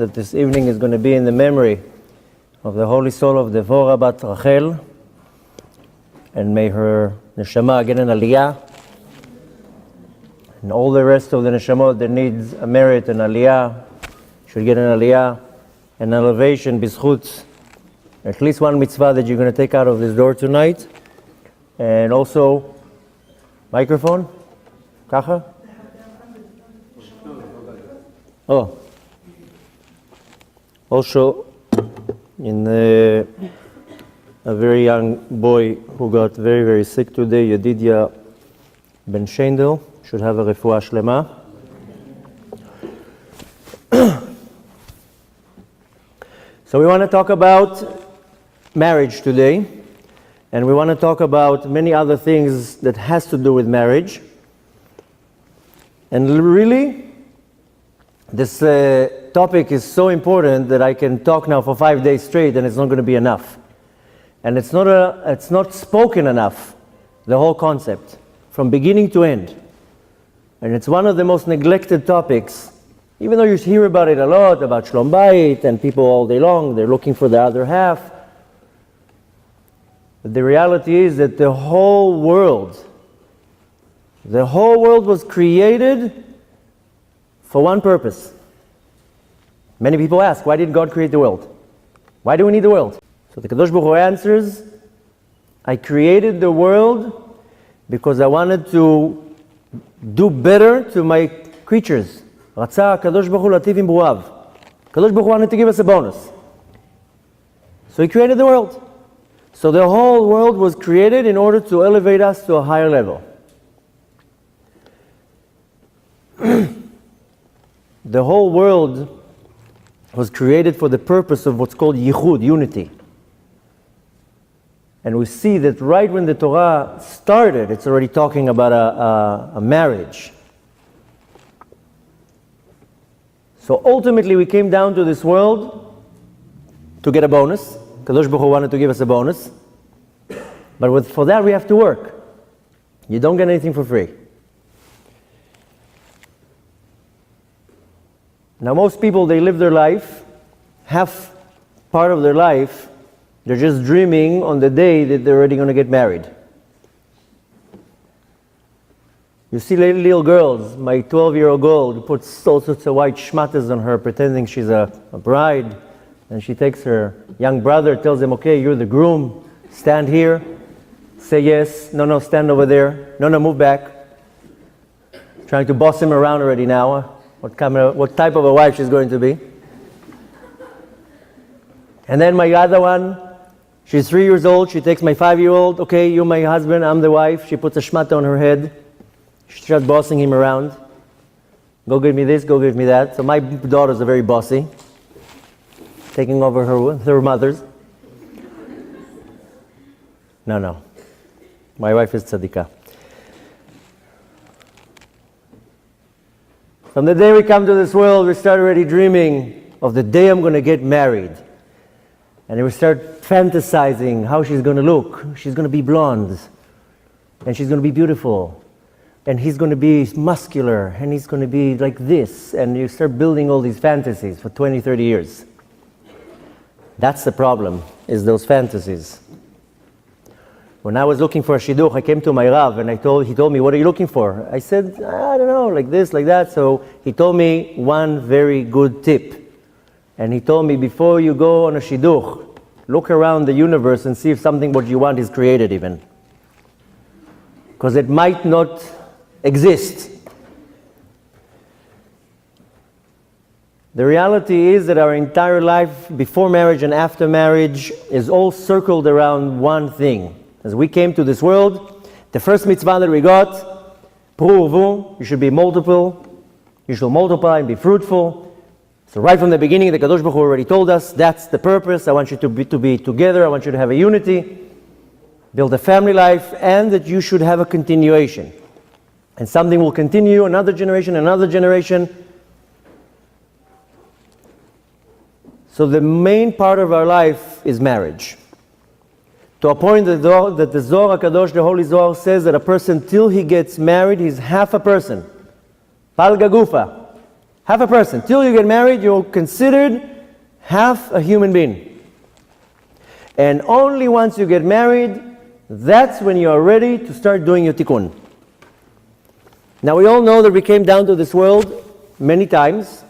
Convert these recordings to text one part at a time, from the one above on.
that this evening is going to be in the memory of the holy soul of Devora Bat Rachel, and may her neshama get an aliyah, and all the rest of the neshamot that needs a merit and aliyah should get an aliyah, an elevation, bizchut, at least one mitzvah that you're going to take out of this door tonight. And also, microphone? Kacha? Oh. Also, a very young boy who got very, very sick today, Yedidia Ben Shendel, should have a refuah shlema. So we want to talk about marriage today, and we want to talk about many other things that has to do with marriage. And really, this topic is so important that I can talk now for 5 days straight, and it's not going to be enough. And it's not spoken enough, the whole concept, from beginning to end. And it's one of the most neglected topics. Even though you hear about it a lot, about Shlom Bayit, and people all day long, they're looking for the other half. But the reality is that the whole world was created for one purpose. Many people ask, why did God create the world? Why do we need the world? So the Kadosh Baruch Hu answers, I created the world because I wanted to do better to my creatures. Ratzah Kadosh Baruch Hu lativ im bruav. Kadosh Baruch Hu wanted to give us a bonus. So He created the world. So the whole world was created in order to elevate us to a higher level. The whole world was created for the purpose of what's called yichud, unity. And we see that right when the Torah started, it's already talking about a marriage. So ultimately we came down to this world to get a bonus. Kadosh Baruch Hu wanted to give us a bonus. But for that we have to work. You don't get anything for free. Now most people, they live their life, half part of their life, they're just dreaming on the day that they're already going to get married. You see little girls, my 12-year-old girl who puts all sorts of white shmatas on her, pretending she's a bride, and she takes her young brother, tells him, okay, you're the groom, stand here, say yes, no, stand over there, no, move back. Trying to boss him around already now, what type of a wife she's going to be. And then my other one, she's 3 years old, she takes my 5-year-old, okay, you're my husband, I'm the wife, she puts a shmata on her head. She's just bossing him around. Go give me this, go give me that. So my daughters are very bossy, taking over her mother's. No. My wife is tzadikah. From the day we come to this world, we start already dreaming of the day I'm going to get married. And we start fantasizing how she's going to look. She's going to be blonde. And she's going to be beautiful. And he's going to be muscular, and he's going to be like this, and you start building all these fantasies for 20, 30 years. That's the problem, is those fantasies. When I was looking for a shidduch, I came to my Rav, and he told me, what are you looking for? I said, I don't know, like this, like that. So he told me one very good tip. And he told me, before you go on a shidduch, look around the universe and see if something what you want is created even. Because it might not exist. The reality is that our entire life, before marriage and after marriage, is all circled around one thing. As we came to this world, the first mitzvah that we got, pruvu, you should be multiple, you should multiply and be fruitful. So right from the beginning, the Kadosh Baruch Hu already told us, that's the purpose. I want you to be together, I want you to have a unity, build a family life, and that you should have a continuation. And something will continue, another generation. So the main part of our life is marriage. To a point that the Zohar HaKadosh, the Holy Zohar, says that a person, till he gets married, he's half a person. Palga gufa. Half a person. Till you get married, you're considered half a human being. And only once you get married, that's when you are ready to start doing your tikkun. Now we all know that we came down to this world many times.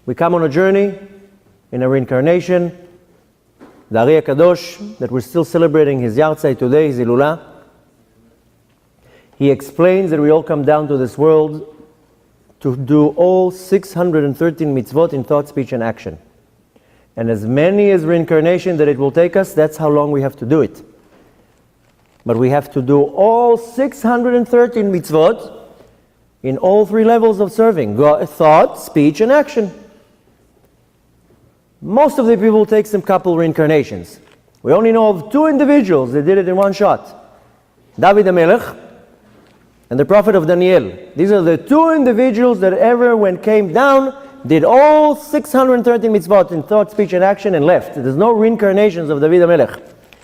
We come on a journey in a reincarnation. The Ari HaKadosh, that we're still celebrating his Yartzeit today, his Hilula, he explains that we all come down to this world to do all 613 mitzvot in thought, speech, and action. And as many as reincarnation that it will take us, that's how long we have to do it. But we have to do all 613 mitzvot in all three levels of serving: thought, speech, and action. Most of the people take some couple reincarnations. We only know of two individuals that did it in one shot: David HaMelech and the prophet of Daniel. These are the two individuals that ever, when came down, did all 613 mitzvot in thought, speech, and action and left. There's no reincarnations of David HaMelech.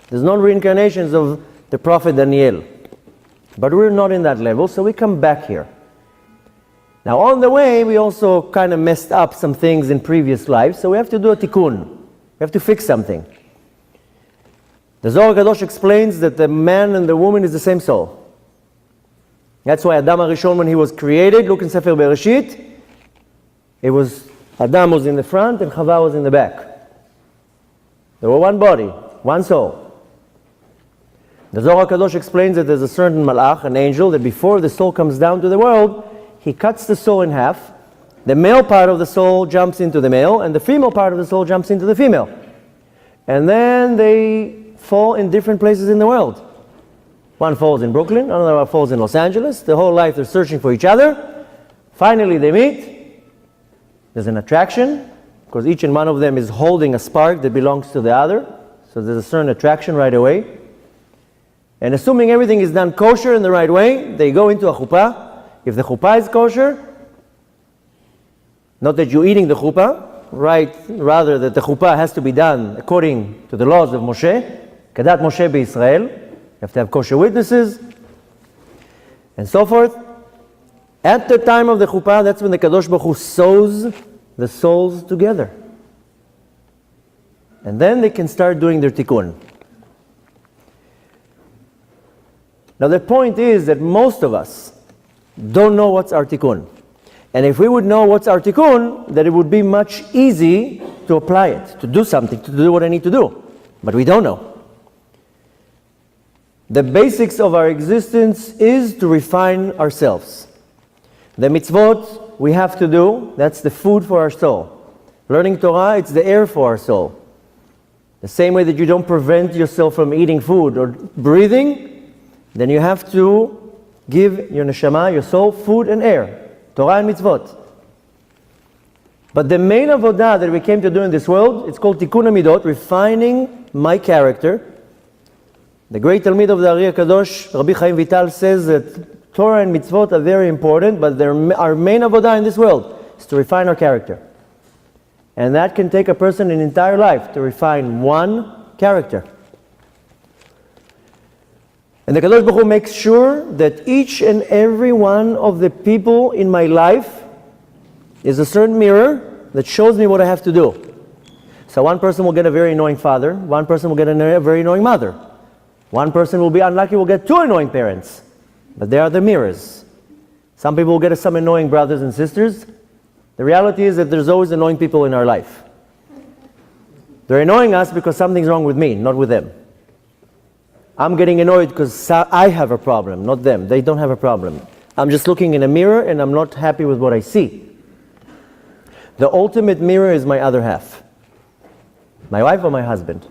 There's no reincarnations of the prophet Daniel. But we're not in that level, so we come back here. Now on the way, we also kind of messed up some things in previous lives, so we have to do a tikkun. We have to fix something. The Zohar Kadosh explains that the man and the woman is the same soul. That's why Adam HaRishon, when he was created, look in Sefer Bereshit, it was Adam was in the front and Chava was in the back. They were one body, one soul. The Zohar Kadosh explains that there's a certain malach, an angel, that before the soul comes down to the world, he cuts the soul in half. The male part of the soul jumps into the male, and the female part of the soul jumps into the female. And then they fall in different places in the world. One falls in Brooklyn, another one falls in Los Angeles. The whole life they're searching for each other. Finally they meet. There's an attraction, because each and one of them is holding a spark that belongs to the other. So there's a certain attraction right away. And assuming everything is done kosher in the right way, they go into a chuppah. If the chuppah is kosher, not that you're eating the chuppah, right? Rather that the chuppah has to be done according to the laws of Moshe, Kadat Moshe B'Yisrael. You have to have kosher witnesses, and so forth. At the time of the chuppah, that's when the Kadosh Baruch Hu sews the souls together. And then they can start doing their tikkun. Now the point is that most of us don't know what's our tikkun. And if we would know what's our tikkun, then it would be much easy to apply it, to do something, to do what I need to do. But we don't know. The basics of our existence is to refine ourselves. The mitzvot we have to do, that's the food for our soul. Learning Torah, it's the air for our soul. The same way that you don't prevent yourself from eating food or breathing, then you have to give your neshama, your soul, food and air. Torah and mitzvot. But the main avodah that we came to do in this world, it's called tikkun hamidot, refining my character. The great Talmid of the Ari HaKadosh, Rabbi Chaim Vital, says that Torah and mitzvot are very important, but our main avodah in this world is to refine our character. And that can take a person an entire life to refine one character. And the Kadosh Baruch Hu makes sure that each and every one of the people in my life is a certain mirror that shows me what I have to do. So one person will get a very annoying father, one person will get a very annoying mother. One person will be unlucky, will get two annoying parents. But they are the mirrors. Some people will get some annoying brothers and sisters. The reality is that there's always annoying people in our life. They're annoying us because something's wrong with me, not with them. I'm getting annoyed because I have a problem, not them. They don't have a problem. I'm just looking in a mirror and I'm not happy with what I see. The ultimate mirror is my other half. My wife or my husband.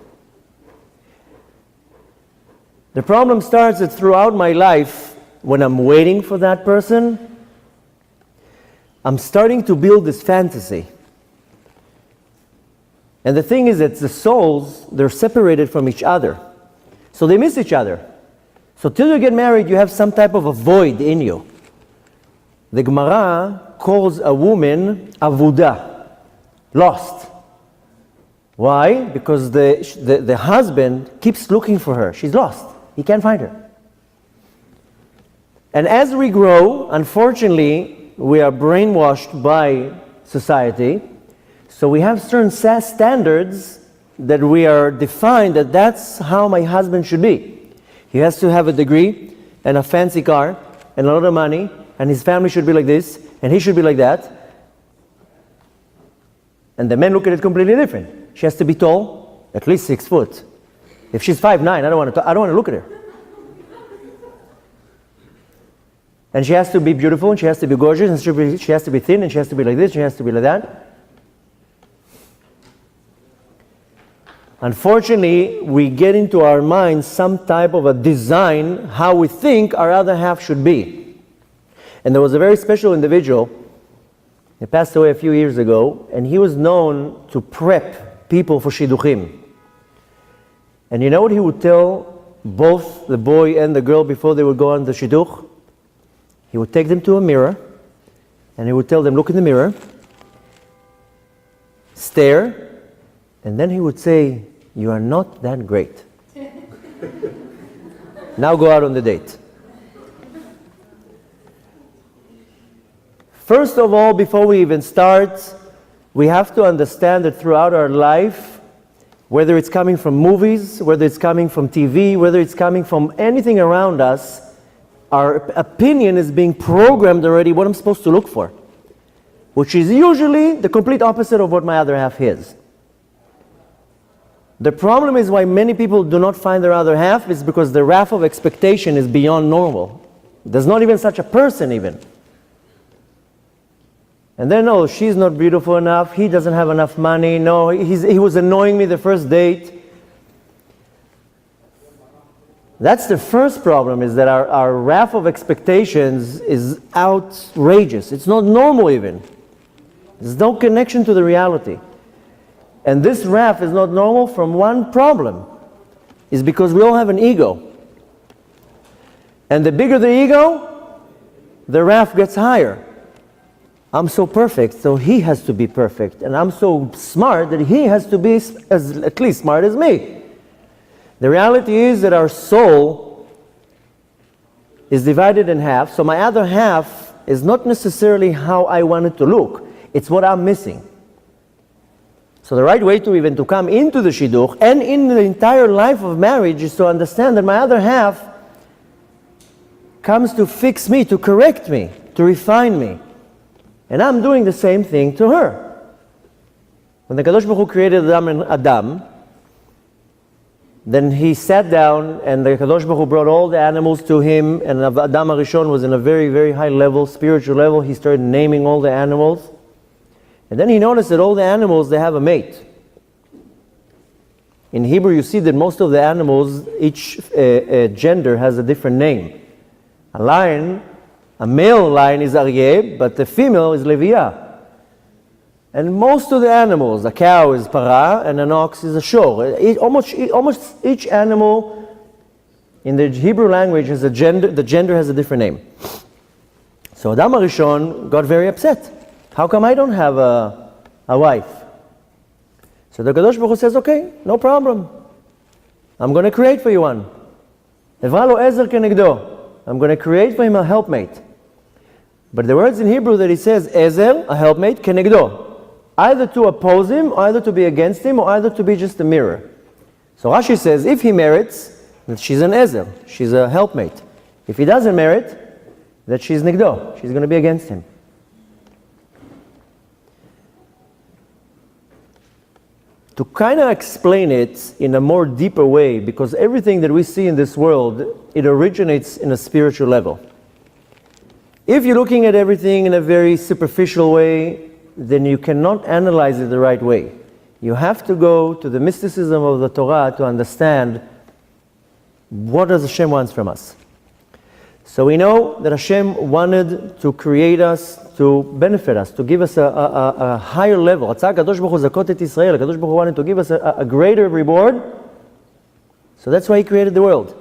The problem starts that throughout my life, when I'm waiting for that person, I'm starting to build this fantasy. And the thing is that the souls, they're separated from each other. So they miss each other. So till you get married, you have some type of a void in you. The Gemara calls a woman avuda, lost. Why? Because the husband keeps looking for her. She's lost. He can't find her. And as we grow, unfortunately, we are brainwashed by society. So we have certain standards that we are defined that that's how my husband should be. He has to have a degree and a fancy car and a lot of money, and his family should be like this, and he should be like that. And the men look at it completely different. She has to be tall, at least 6 foot. If she's 5'9", I don't want to look at her. And she has to be beautiful, and she has to be gorgeous, and she has to be thin, and she has to be like this, she has to be like that. Unfortunately, we get into our minds some type of a design how we think our other half should be. And there was a very special individual. He passed away a few years ago, and he was known to prep people for shidduchim. And you know what he would tell both the boy and the girl before they would go on the shidduch? He would take them to a mirror, and he would tell them, look in the mirror, stare, and then he would say, you are not that great. Now go out on the date. First of all, before we even start, we have to understand that throughout our life, whether it's coming from movies, whether it's coming from TV, whether it's coming from anything around us, our opinion is being programmed already what I'm supposed to look for, which is usually the complete opposite of what my other half is. The problem is why many people do not find their other half is because the wrath of expectation is beyond normal. There's not even such a person even. And then, oh, she's not beautiful enough, he doesn't have enough money, no, he was annoying me the first date. That's the first problem, is that our wrath of expectations is outrageous. It's not normal even. There's no connection to the reality. And this wrath is not normal from one problem, is because we all have an ego. And the bigger the ego, the wrath gets higher. I'm so perfect, so he has to be perfect. And I'm so smart that he has to be at least smart as me. The reality is that our soul is divided in half, so my other half is not necessarily how I want it to look. It's what I'm missing. So the right way to come into the shidduch and in the entire life of marriage is to understand that my other half comes to fix me, to correct me, to refine me. And I'm doing the same thing to her. When the Kadosh Baruch Hu created Adam, then he sat down and the Kadosh Baruch Hu brought all the animals to him, and Adam HaRishon was in a very, very high level, spiritual level. He started naming all the animals. And then he noticed that all the animals, they have a mate. In Hebrew, you see that most of the animals, each gender has a different name. A lion, a male lion is Aryeh, but the female is Leviah. And most of the animals, a cow is Para, and an ox is a Shor. Almost each animal in the Hebrew language has a gender, the gender has a different name. So Adam HaRishon got very upset. How come I don't have a wife? So the Kadosh Baruch Hu says, okay, no problem. I'm going to create for you one. Evra lo ezer kenegdo. I'm going to create for him a helpmate. But the words in Hebrew that he says, ezer, a helpmate, kenegdo. Either to oppose him, or either to be against him, or either to be just a mirror. So Rashi says, if he merits, that she's an ezer, she's a helpmate. If he doesn't merit, that she's nigdo, she's going to be against him. To kind of explain it in a more deeper way, because everything that we see in this world, it originates in a spiritual level. If you're looking at everything in a very superficial way, then you cannot analyze it the right way. You have to go to the mysticism of the Torah to understand what does Hashem wants from us. So we know that Hashem wanted to create us, to benefit us, to give us a higher level. Kadosh Baruch Hu zakot et Israel. Kadosh Baruch Hu wanted to give us a greater reward. So that's why He created the world.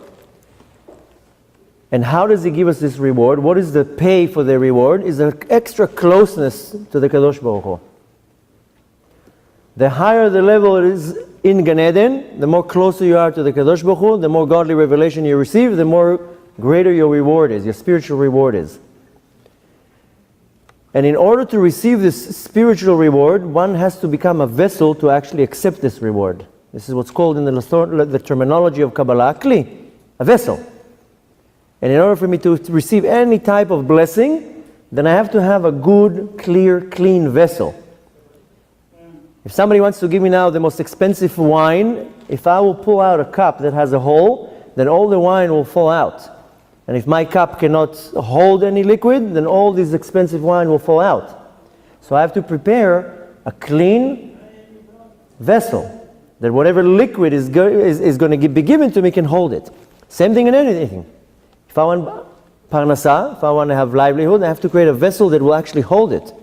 And how does He give us this reward? What is the pay for the reward? Is an extra closeness to the Kadosh Baruch Hu. The higher the level it is in Gan Eden, the more closer you are to the Kadosh Baruch Hu, the more godly revelation you receive, the more greater your reward is, your spiritual reward is. And in order to receive this spiritual reward, one has to become a vessel to actually accept this reward. This is what's called in the terminology of Kabbalah, kli, a vessel. And in order for me to receive any type of blessing, then I have to have a good, clear, clean vessel. If somebody wants to give me now the most expensive wine, if I will pull out a cup that has a hole, then all the wine will fall out. And if my cup cannot hold any liquid, then all this expensive wine will fall out. So I have to prepare a clean vessel, that whatever liquid is going to be given to me can hold it. Same thing in anything. If I want parnasa, if I want to have livelihood, I have to create a vessel that will actually hold it.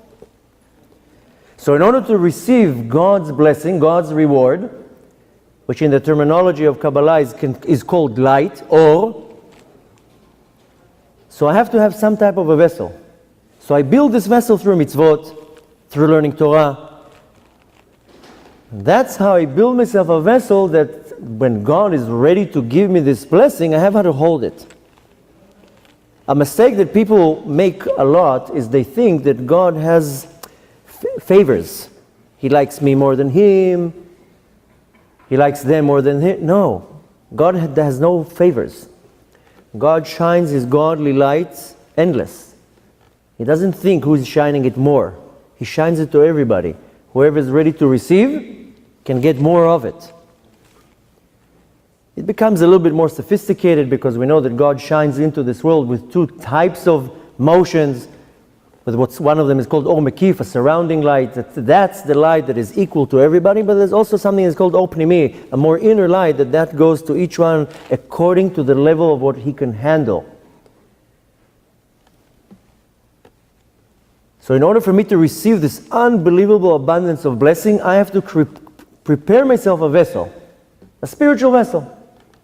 So in order to receive God's blessing, God's reward, which in the terminology of Kabbalah is called light, or, so I have to have some type of a vessel. So I build this vessel through mitzvot, through learning Torah. That's how I build myself a vessel that when God is ready to give me this blessing, I have how to hold it. A mistake that people make a lot is they think that God has favors. He likes me more than him. He likes them more than him. No, God has no favors. God shines His godly light endless. He doesn't think who's shining it more. He shines it to everybody. Whoever is ready to receive can get more of it. It becomes a little bit more sophisticated because we know that God shines into this world with two types of motions. With one of them is called Or Mekif, a surrounding light. That's the light that is equal to everybody, but there's also something that's called Or Pnimi, a more inner light that goes to each one according to the level of what he can handle. So in order for me to receive this unbelievable abundance of blessing, I have to prepare myself a vessel, a spiritual vessel.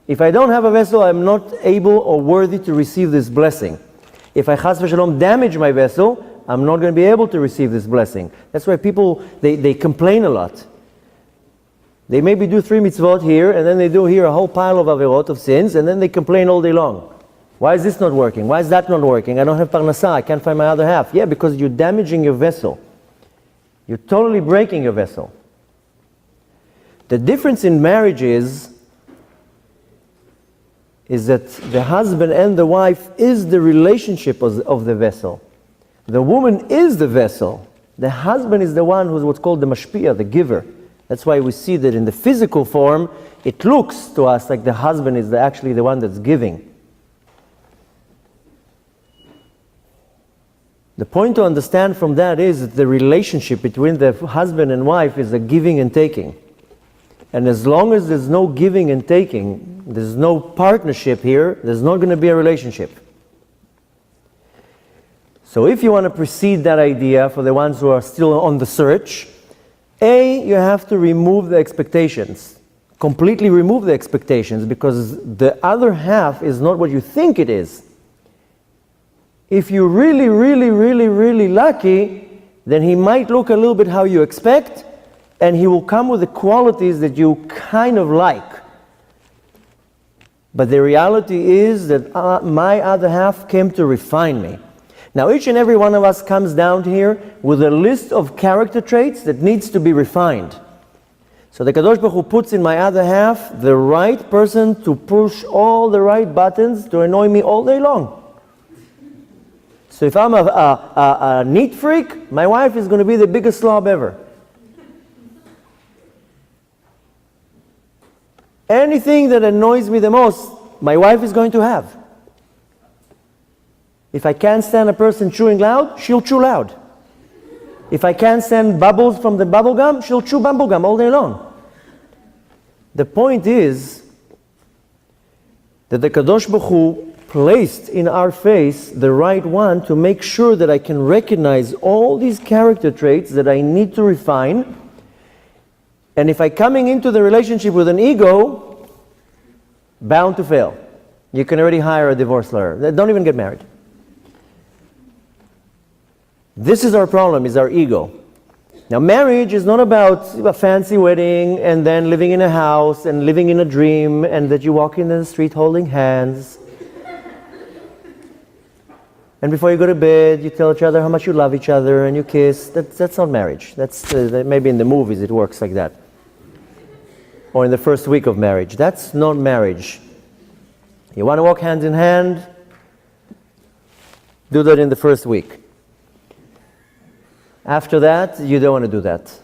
If I don't have a vessel, I'm not able or worthy to receive this blessing. If I chas v'shalom damage my vessel, I'm not going to be able to receive this blessing. That's why people, they complain a lot. They maybe do 3 mitzvot here, and then they do here a whole pile of averot, of sins, and then they complain all day long. Why is this not working? Why is that not working? I don't have parnasa, I can't find my other half. Yeah, because you're damaging your vessel. You're totally breaking your vessel. The difference in marriage is that the husband and the wife is the relationship of the vessel. The woman is the vessel. The husband is the one who's what's called the mashpia, the giver. That's why we see that in the physical form, it looks to us like the husband is actually the one that's giving. The point to understand from that is that the relationship between the husband and wife is a giving and taking. And as long as there's no giving and taking, there's no partnership here, there's not going to be a relationship. So if you want to precede that idea for the ones who are still on the search, you have to remove the expectations. Completely remove the expectations, because the other half is not what you think it is. If you're really, really, really, really lucky, then he might look a little bit how you expect, and he will come with the qualities that you kind of like. But the reality is that my other half came to refine me. Now each and every one of us comes down here with a list of character traits that needs to be refined. So the Kadosh Baruch Hu puts in my other half the right person to push all the right buttons to annoy me all day long. So if I'm a neat freak, my wife is going to be the biggest slob ever. Anything that annoys me the most, my wife is going to have. If I can't stand a person chewing loud, she'll chew loud. If I can't stand bubbles from the bubble gum, she'll chew bubble gum all day long. The point is that the Kadosh Baruch Hu placed in our face the right one to make sure that I can recognize all these character traits that I need to refine. And if I'm coming into the relationship with an ego, bound to fail. You can already hire a divorce lawyer. Don't even get married. This is our problem, is our ego. Now marriage is not about a fancy wedding and then living in a house and living in a dream and that you walk in the street holding hands. And before you go to bed, you tell each other how much you love each other and you kiss. That's not marriage. That's maybe in the movies it works like that. Or in the first week of marriage. That's not marriage. You want to walk hand in hand? Do that in the first week. After that, you don't want to do that.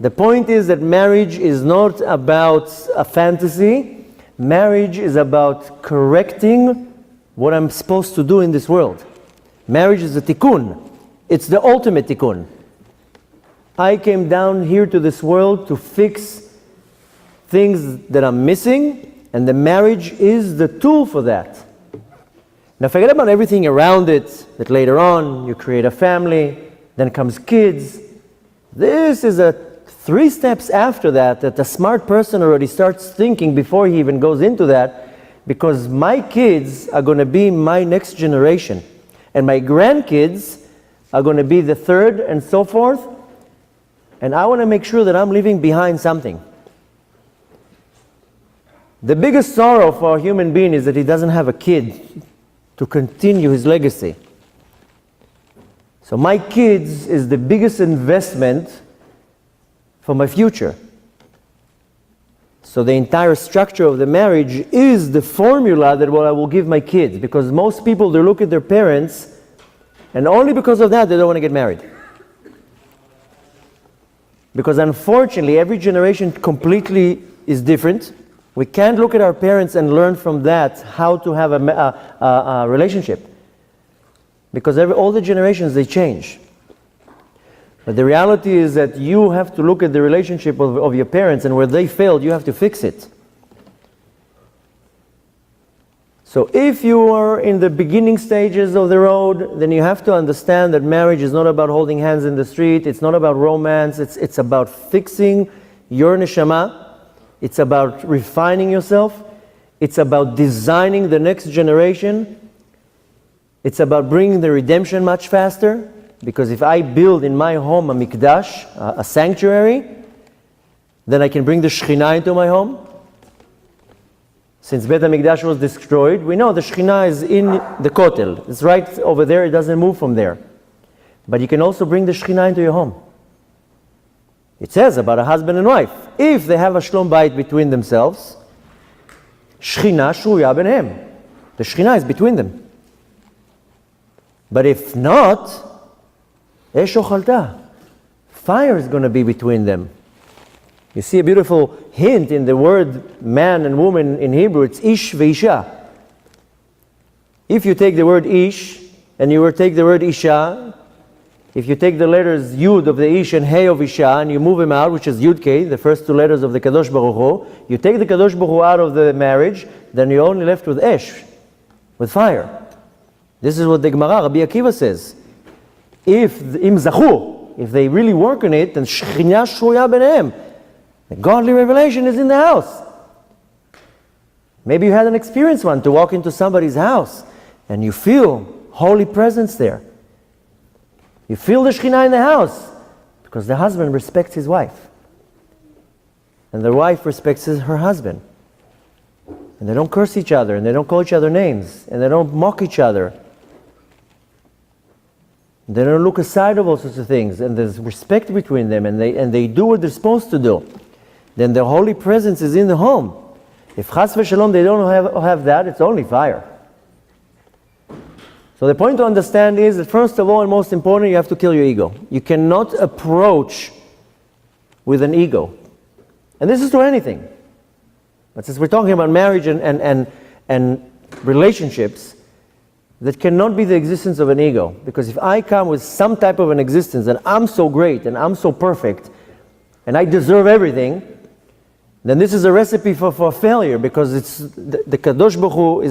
The point is that marriage is not about a fantasy. Marriage is about correcting what I'm supposed to do in this world. Marriage is a tikkun. It's the ultimate tikkun. I came down here to this world to fix things that I'm missing, and the marriage is the tool for that. Now forget about everything around it, that later on you create a family, then comes kids. This is 3 steps after that a smart person already starts thinking before he even goes into that, because my kids are going to be my next generation, and my grandkids are going to be the third, and so forth, and I want to make sure that I'm leaving behind something. The biggest sorrow for a human being is that he doesn't have a kid to continue his legacy. So my kids is the biggest investment for my future. So the entire structure of the marriage is the formula that what I will give my kids, because most people, they look at their parents and only because of that they don't want to get married. Because unfortunately every generation completely is different. We can't look at our parents and learn from that how to have a relationship. Because all the generations, they change. But the reality is that you have to look at the relationship of your parents, and where they failed, you have to fix it. So if you are in the beginning stages of the road, then you have to understand that marriage is not about holding hands in the street, it's not about romance, it's about fixing your neshama. It's about refining yourself. It's about designing the next generation. It's about bringing the redemption much faster. Because if I build in my home a mikdash, a sanctuary, then I can bring the Shekhinah into my home. Since Beit HaMikdash was destroyed, we know the Shekhinah is in the Kotel. It's right over there, it doesn't move from there. But you can also bring the Shekhinah into your home. It says about a husband and wife, if they have a shlom bayit between themselves, Shekhinah shruya b'nehem. The Shekhinah is between them. But if not, esh ochalta. Fire is going to be between them. You see a beautiful hint in the word man and woman in Hebrew. It's ish veisha. If you take the word ish and you take the word isha, if you take the letters Yud of the Ish and Hey of Isha and you move them out, which is Yud K, the first 2 letters of the Kadosh Baruch Hu, you take the Kadosh Baruch Hu out of the marriage, then you're only left with Esh, with fire. This is what the Gemara, Rabbi Akiva says. If im zachu, if they really work on it, then Shekhinah shruya b'nehem. The godly revelation is in the house. Maybe you had an experience one to walk into somebody's house and you feel holy presence there. You feel the Shekhinah in the house because the husband respects his wife. And the wife respects her husband. And they don't curse each other, and they don't call each other names, and they don't mock each other. They don't look aside of all sorts of things, and there's respect between them, and they do what they're supposed to do. Then the holy presence is in the home. If chas v'shalom they don't have that, it's only fire. So the point to understand is that first of all and most important, you have to kill your ego. You cannot approach with an ego. And this is to anything. But since we're talking about marriage and relationships, that cannot be the existence of an ego. Because if I come with some type of an existence and I'm so great and I'm so perfect and I deserve everything, then this is a recipe for failure, because it's the Kadosh Baruch Hu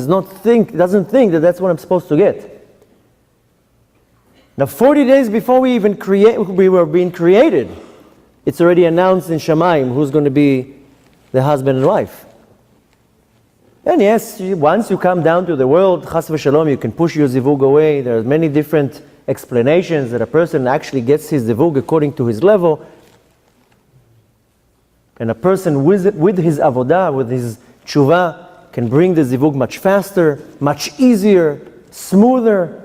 doesn't think that that's what I'm supposed to get. Now 40 days before we were being created, it's already announced in Shamayim who's going to be the husband and wife. And yes, once you come down to the world, chas v'shalom, you can push your zivug away. There are many different explanations that a person actually gets his zivug according to his level. And a person with his avodah, with his tshuva, can bring the zivug much faster, much easier, smoother.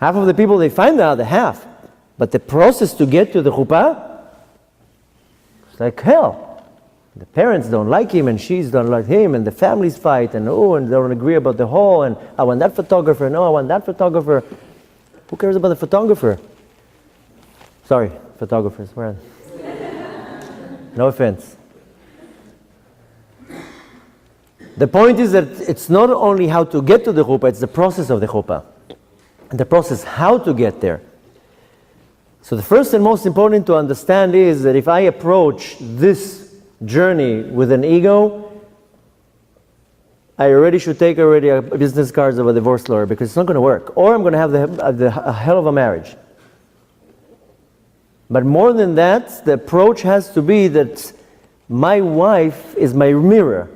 Half of the people, they find the other half. But the process to get to the chuppah, it's like hell. The parents don't like him, and she's don't like him, and the families fight, and and they don't agree about the hall, and I want that photographer, no, I want that photographer. Who cares about the photographer? Sorry, photographers, where are they? No offense. The point is that it's not only how to get to the chuppah, it's the process of the chuppah. And the process how to get there. So the first and most important to understand is that if I approach this journey with an ego, I already should take a business cards of a divorce lawyer, because it's not going to work. Or I'm going to have a hell of a marriage. But more than that, the approach has to be that my wife is my mirror.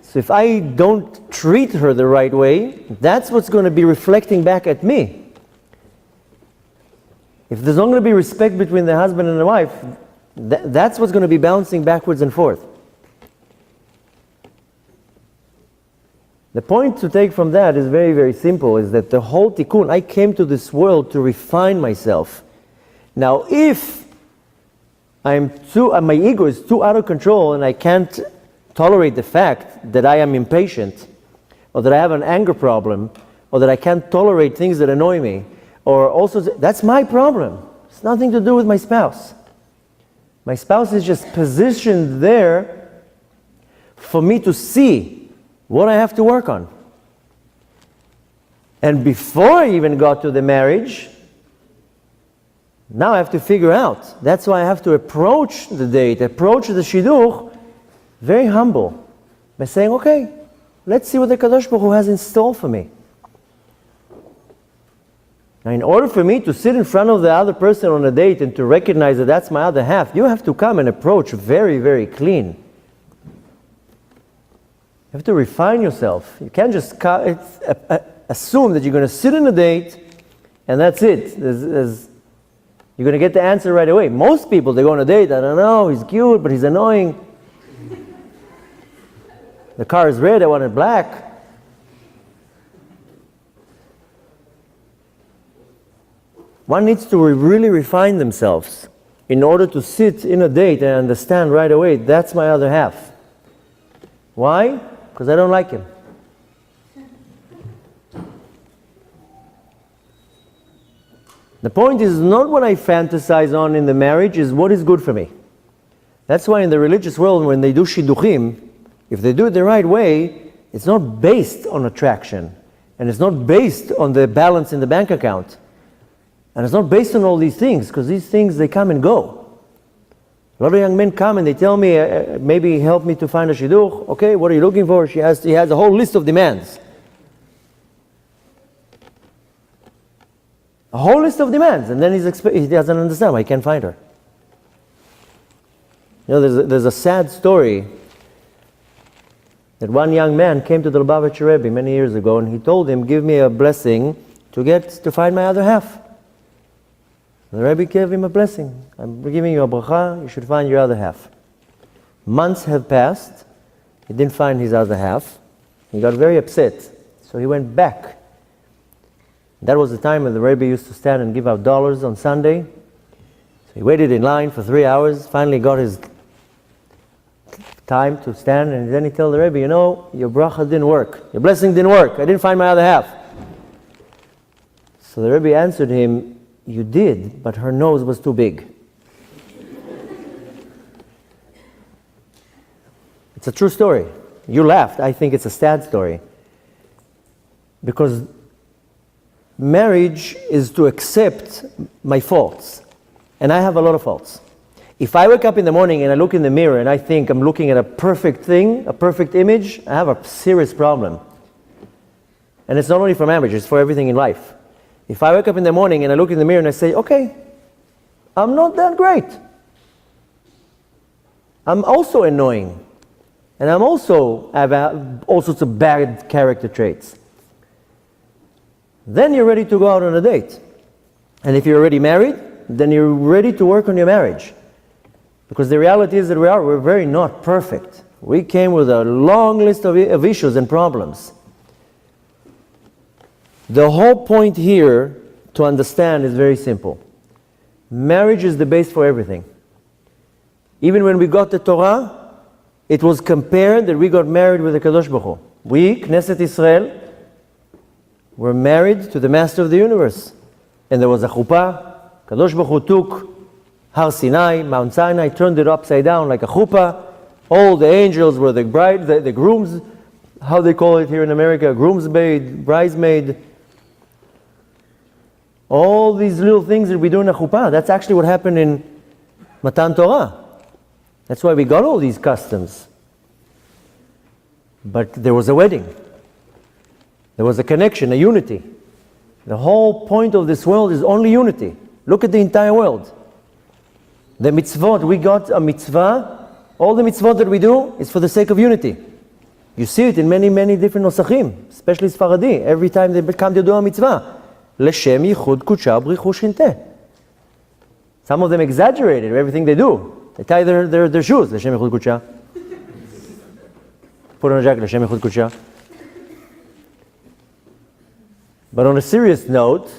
So if I don't treat her the right way, that's what's going to be reflecting back at me. If there's not going to be respect between the husband and the wife, that's what's going to be bouncing backwards and forth. The point to take from that is very, very simple, is that the whole tikkun, I came to this world to refine myself. Now, if my ego is too out of control and I can't tolerate the fact that I am impatient, or that I have an anger problem, or that I can't tolerate things that annoy me, or also, that's my problem. It's nothing to do with my spouse. My spouse is just positioned there for me to see what I have to work on. And before I even got to the marriage, now I have to figure out. That's why I have to approach the date, approach the shidduch, very humble, by saying, okay, let's see what the Kadosh Baruch Hu has in store for me. Now, in order for me to sit in front of the other person on a date and to recognize that that's my other half, you have to come and approach very, very clean. You have to refine yourself. You can't just assume that you're going to sit in a date and that's it. You're going to get the answer right away. Most people, they go on a date, I don't know, he's cute, but he's annoying. The car is red, I want it black. One needs to really refine themselves in order to sit in a date and understand right away, that's my other half. Why? Because I don't like him. The point is not what I fantasize on in the marriage, is what is good for me. That's why in the religious world, when they do shidduchim, if they do it the right way, it's not based on attraction. And it's not based on the balance in the bank account. And it's not based on all these things, because these things, they come and go. A lot of young men come and they tell me, maybe help me to find a shidduch. Okay, what are you looking for? He has a whole list of demands. A whole list of demands. And then he doesn't understand why he can't find her. You know, there's a sad story that one young man came to the Lubavitcher Rabbi many years ago, and he told him, give me a blessing to find my other half. The Rabbi gave him a blessing. I'm giving you a bracha, you should find your other half. Months have passed, he didn't find his other half. He got very upset, so he went back. That was the time when the Rabbi used to stand and give out dollars on Sunday. So he waited in line for 3 hours, finally got his time to stand, and then he told the Rabbi, you know, your bracha didn't work. Your blessing didn't work. I didn't find my other half. So the Rabbi answered him, you did, but her nose was too big. It's a true story. You laughed. I think it's a sad story. Because marriage is to accept my faults. And I have a lot of faults. If I wake up in the morning and I look in the mirror and I think I'm looking at a perfect thing, a perfect image, I have a serious problem. And it's not only for marriage, it's for everything in life. If I wake up in the morning and I look in the mirror and I say, okay, I'm not that great. I'm also annoying. And I'm also have all sorts of bad character traits. Then you're ready to go out on a date. And if you're already married, then you're ready to work on your marriage. Because the reality is that we're very not perfect. We came with a long list of issues and problems. The whole point here to understand is very simple. Marriage is the base for everything. Even when we got the Torah, it was compared that we got married with the Kadosh Baruch Hu. We, Knesset Israel, were married to the Master of the universe. And there was a chuppah. Kadosh Baruch Hu took Har Sinai, Mount Sinai, turned it upside down like a chuppah. All the angels were the bride, the grooms, how they call it here in America, groomsmaid, bridesmaid. All these little things that we do in a chuppah, that's actually what happened in Matan Torah. That's why we got all these customs. But there was a wedding. There was a connection, a unity. The whole point of this world is only unity. Look at the entire world. The mitzvot, we got a mitzvah. All the mitzvot that we do is for the sake of unity. You see it in many, many different nosachim, especially Sfaradi. Every time they come to do a mitzvah. Leshem yichud kudsha brichu shinte. Some of them exaggerated everything they do. They tie their shoes. Leshem yichud kudsha. Put on a jacket. Leshem yichud kudsha. But on a serious note,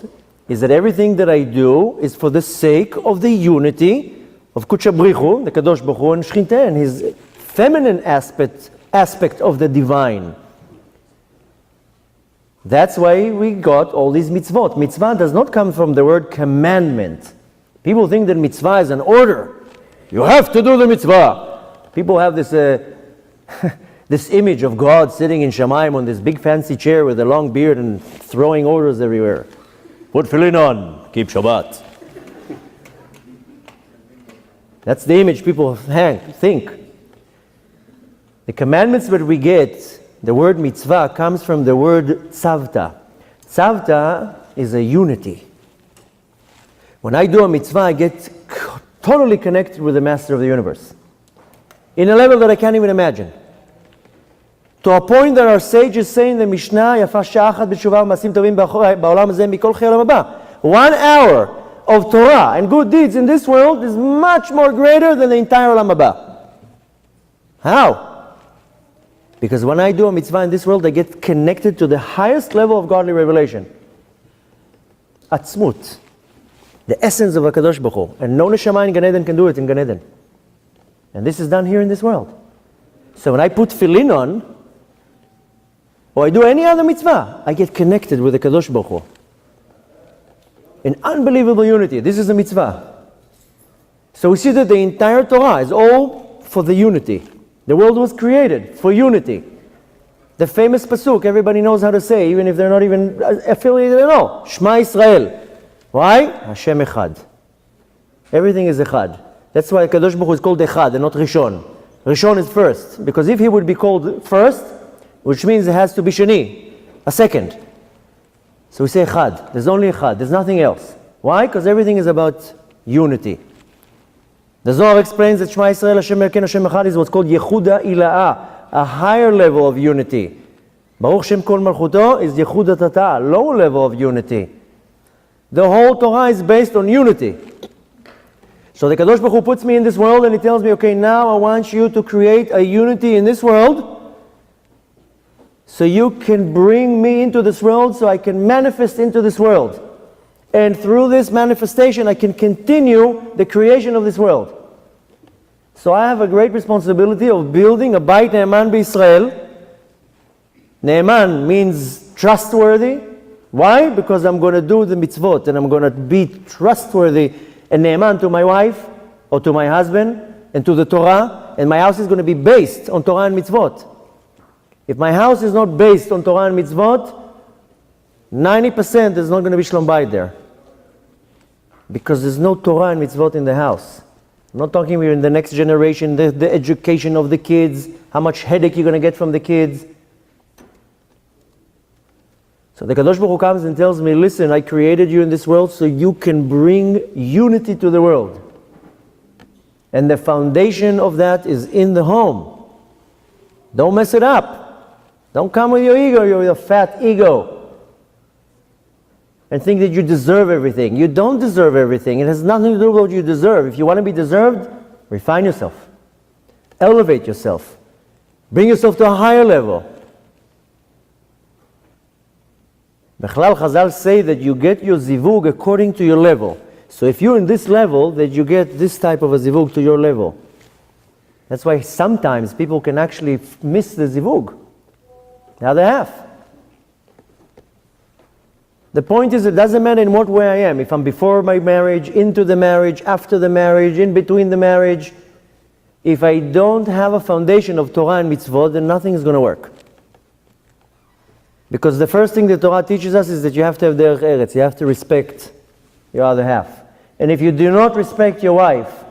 is that everything that I do is for the sake of the unity of Kudsha Brichu, the Kadosh Baruch Hu, and Shchinteh, and his feminine aspect of the divine. That's why we got all these mitzvot. Mitzvah does not come from the word commandment. People think that mitzvah is an order. You have to do the mitzvah. People have this this image of God sitting in Shamayim on this big fancy chair with a long beard and throwing orders everywhere. Put tefillin on, keep Shabbat. That's the image people think. The commandments that we get, the word mitzvah comes from the word tzavta. Tzavta is a unity. When I do a mitzvah, I get totally connected with the Master of the universe. In a level that I can't even imagine. To a point that our sages say in the Mishnah, Yafa sha'achat b'tshuva u'masim tovim ba'olam hazeh mikol chei olam haba. 1 hour of Torah and good deeds in this world is much more greater than the entire olam haba. How? Because when I do a mitzvah in this world, I get connected to the highest level of godly revelation. Atzmut. The essence of HaKadosh Baruch Hu. And no neshama in Gan Eden can do it in Gan Eden. And this is done here in this world. So when I put tefillin on, or I do any other mitzvah, I get connected with the Kadosh Baruch Hu. In unbelievable unity. This is a mitzvah. So we see that the entire Torah is all for the unity. The world was created for unity. The famous pasuk, everybody knows how to say, even if they're not even affiliated at all. Shema Israel. Why? Hashem Echad. Everything is Echad. That's why Kadosh Baruch Hu is called Echad and not Rishon. Rishon is first. Because if he would be called first, which means it has to be Shani, a second. So we say Echad. There's only Echad. There's nothing else. Why? Because everything is about unity. The Zohar explains that Shema Yisrael Hashem Elokeinu Hashem Echad is what's called Yehuda Ila'ah, a higher level of unity. Baruch Shem Kol Malchuto is Yehuda Tata, a lower level of unity. The whole Torah is based on unity. So the Kadosh Baruch Hu puts me in this world and he tells me, okay, now I want you to create a unity in this world so you can bring me into this world so I can manifest into this world. And through this manifestation, I can continue the creation of this world. So I have a great responsibility of building a Beit Ne'eman b'Yisrael. Ne'eman means trustworthy. Why? Because I'm going to do the mitzvot and I'm going to be trustworthy and Ne'eman to my wife or to my husband and to the Torah. And my house is going to be based on Torah and mitzvot. If my house is not based on Torah and mitzvot, 90% is not going to be shalom bayit there. Because there's no Torah and mitzvot in the house. I'm not talking about in the next generation, the education of the kids, how much headache you're going to get from the kids. So the Kadosh Baruch Hu comes and tells me, listen, I created you in this world so you can bring unity to the world. And the foundation of that is in the home. Don't mess it up. Don't come with your ego, your fat ego, and think that you deserve everything. You don't deserve everything. It has nothing to do with what you deserve. If you want to be deserved, refine yourself. Elevate yourself. Bring yourself to a higher level. Bechlal Chazal say that you get your zivug according to your level. So if you're in this level, that you get this type of a zivug to your level. That's why sometimes people can actually miss the zivug, the other half. The point is, it doesn't matter in what way I am. If I'm before my marriage, into the marriage, after the marriage, in between the marriage, if I don't have a foundation of Torah and mitzvot, then nothing is going to work. Because the first thing the Torah teaches us is that you have to have derech eretz. You have to respect your other half. And if you do not respect your wife,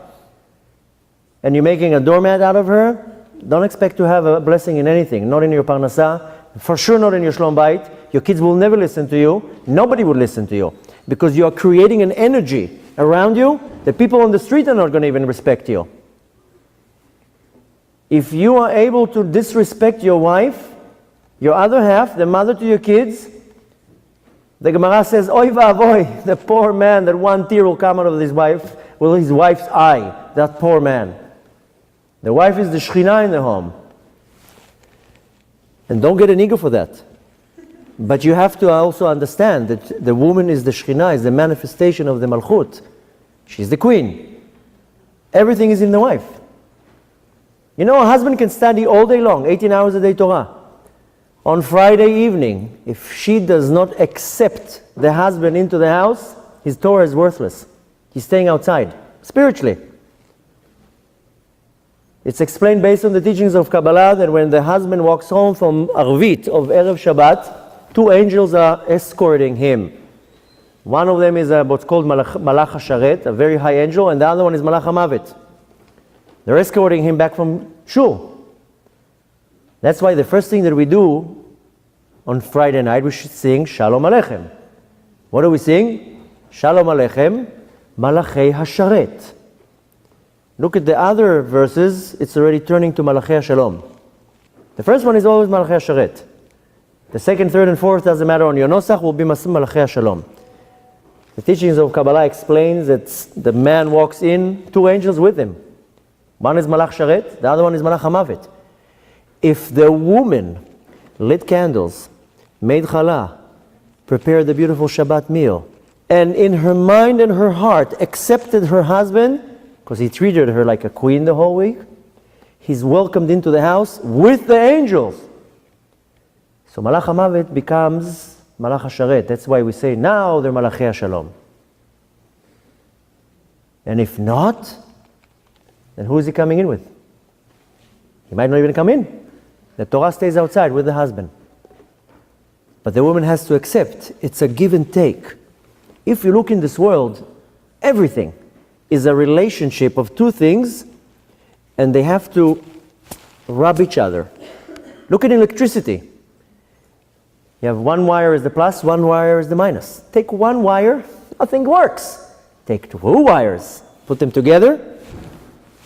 and you're making a doormat out of her, don't expect to have a blessing in anything. Not in your parnasah, for sure not in your shlom bayit. Your kids will never listen to you. Nobody will listen to you. Because you are creating an energy around you that people on the street are not going to even respect you. If you are able to disrespect your wife, your other half, the mother to your kids, the Gemara says, oy va'avoy, the poor man, that one tear will come out of his wife's eye, that poor man. The wife is the Shekhinah in the home. And don't get an ego for that. But you have to also understand that the woman is the Shekhinah, is the manifestation of the Malchut. She's the queen. Everything is in the wife. You know, a husband can study all day long, 18 hours a day Torah. On Friday evening, if she does not accept the husband into the house, his Torah is worthless. He's staying outside, spiritually. It's explained based on the teachings of Kabbalah that when the husband walks home from Arvit of Erev Shabbat, two angels are escorting him. One of them is what's called Malach HaSharet, a very high angel, and the other one is Malach HaMavet. They're escorting him back from Shul. That's why the first thing that we do on Friday night, we should sing Shalom Aleichem. What do we sing? Shalom Aleichem, Malachei HaSharet. Look at the other verses, it's already turning to Malachei HaShalom. The first one is always Malachei HaSharet. The second, third, and fourth, doesn't matter, on your nosach, will be Malachei HaShalom. The teachings of Kabbalah explains that the man walks in, two angels with him. One is Malach Sharet, the other one is Malach HaMavet. If the woman lit candles, made challah, prepared the beautiful Shabbat meal, and in her mind and her heart accepted her husband, because he treated her like a queen the whole week, he's welcomed into the house with the angels. So Malach HaMavet becomes Malach HaSharet. That's why we say now they're Malachei HaShalom. And if not, then who is he coming in with? He might not even come in. The Torah stays outside with the husband. But the woman has to accept. It's a give and take. If you look in this world, everything is a relationship of two things, and they have to rub each other. Look at electricity. You have one wire is the plus, one wire is the minus. Take one wire, nothing works. Take two wires, put them together,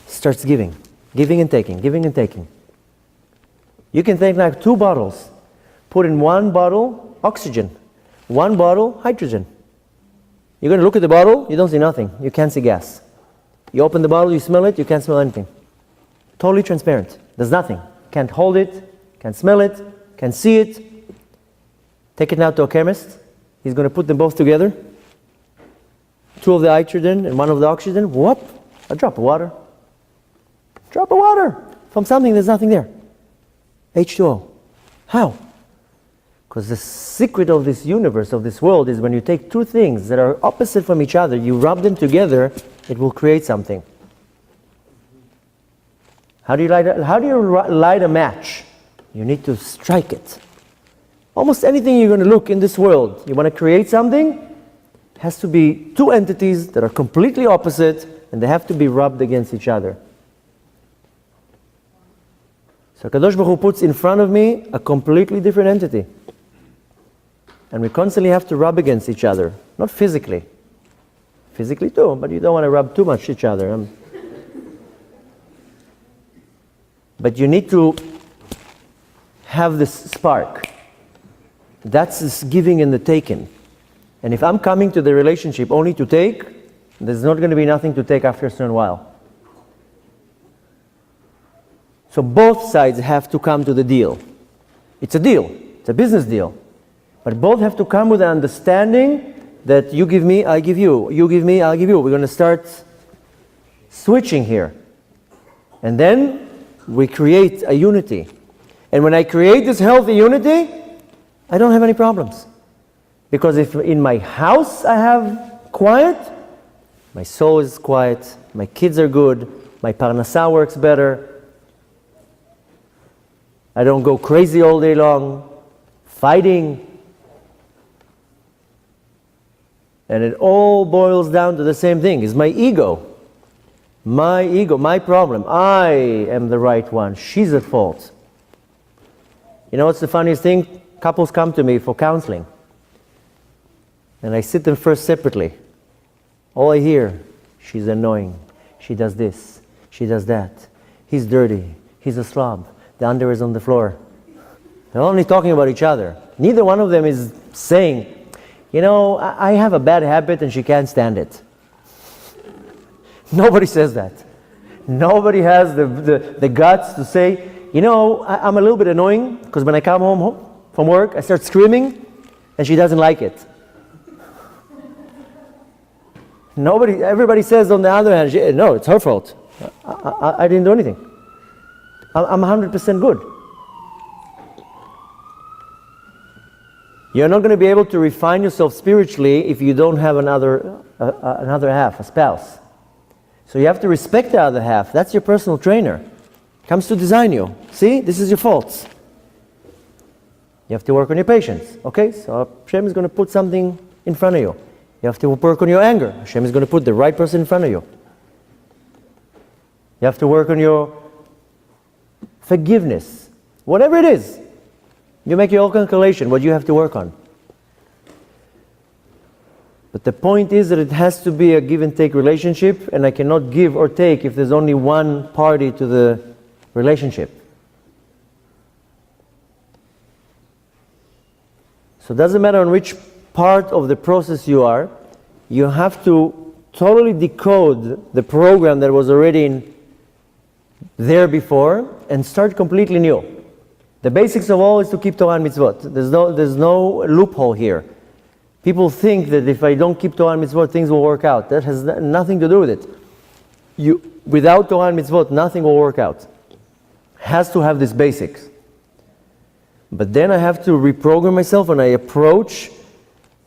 starts giving and taking, giving and taking. You can take like two bottles, put in one bottle oxygen, one bottle hydrogen. You're going to look at the bottle, you don't see nothing. You can't see gas. You open the bottle, you smell it, you can't smell anything. Totally transparent. There's nothing. Can't hold it, can't smell it, can't see it. Take it now to a chemist. He's going to put them both together. Two of the hydrogen and one of the oxygen. Whoop! A drop of water. Drop of water from something there's nothing there. H2O. How? Because the secret of this universe, of this world, is when you take two things that are opposite from each other, you rub them together, it will create something. How do you light a match? You need to strike it. Almost anything you're going to look in this world, you want to create something, it has to be two entities that are completely opposite, and they have to be rubbed against each other. So Kadosh Baruch Hu puts in front of me a completely different entity. And we constantly have to rub against each other. Not physically. Physically too, but you don't want to rub too much each other. But you need to have this spark. That's this giving and the taking. And if I'm coming to the relationship only to take, there's not going to be nothing to take after a certain while. So both sides have to come to the deal. It's a deal. It's a business deal. But both have to come with an understanding that you give me, I give you. You give me, I'll give you. We're going to start switching here. And then we create a unity. And when I create this healthy unity, I don't have any problems. Because if in my house I have quiet, my soul is quiet, my kids are good, my parnasah works better, I don't go crazy all day long, fighting. And it all boils down to the same thing. It's my ego. My ego, my problem. I am the right one. She's at fault. You know what's the funniest thing? Couples come to me for counseling. And I sit them first separately. All I hear, she's annoying. She does this. She does that. He's dirty. He's a slob. The underwear is on the floor. They're only talking about each other. Neither one of them is saying, you know, I have a bad habit and she can't stand it. Nobody says that. Nobody has the guts to say, you know, I'm a little bit annoying because when I come home from work, I start screaming and she doesn't like it. Everybody says on the other hand, no, it's her fault. I didn't do anything. I'm 100% good. You're not going to be able to refine yourself spiritually if you don't have another half, a spouse. So you have to respect the other half. That's your personal trainer. Comes to design you. See, this is your faults. You have to work on your patience. Okay, so Hashem is going to put something in front of you. You have to work on your anger. Hashem is going to put the right person in front of you. You have to work on your forgiveness. Whatever it is. You make your own calculation, what you have to work on. But the point is that it has to be a give and take relationship, and I cannot give or take if there's only one party to the relationship. So it doesn't matter on which part of the process you are, you have to totally decode the program that was already there before and start completely new. The basics of all is to keep Torah and mitzvot. There's no loophole here. People think that if I don't keep Torah and mitzvot, things will work out. That has nothing to do with it. Without Torah and mitzvot, nothing will work out. Has to have these basics. But then I have to reprogram myself and I approach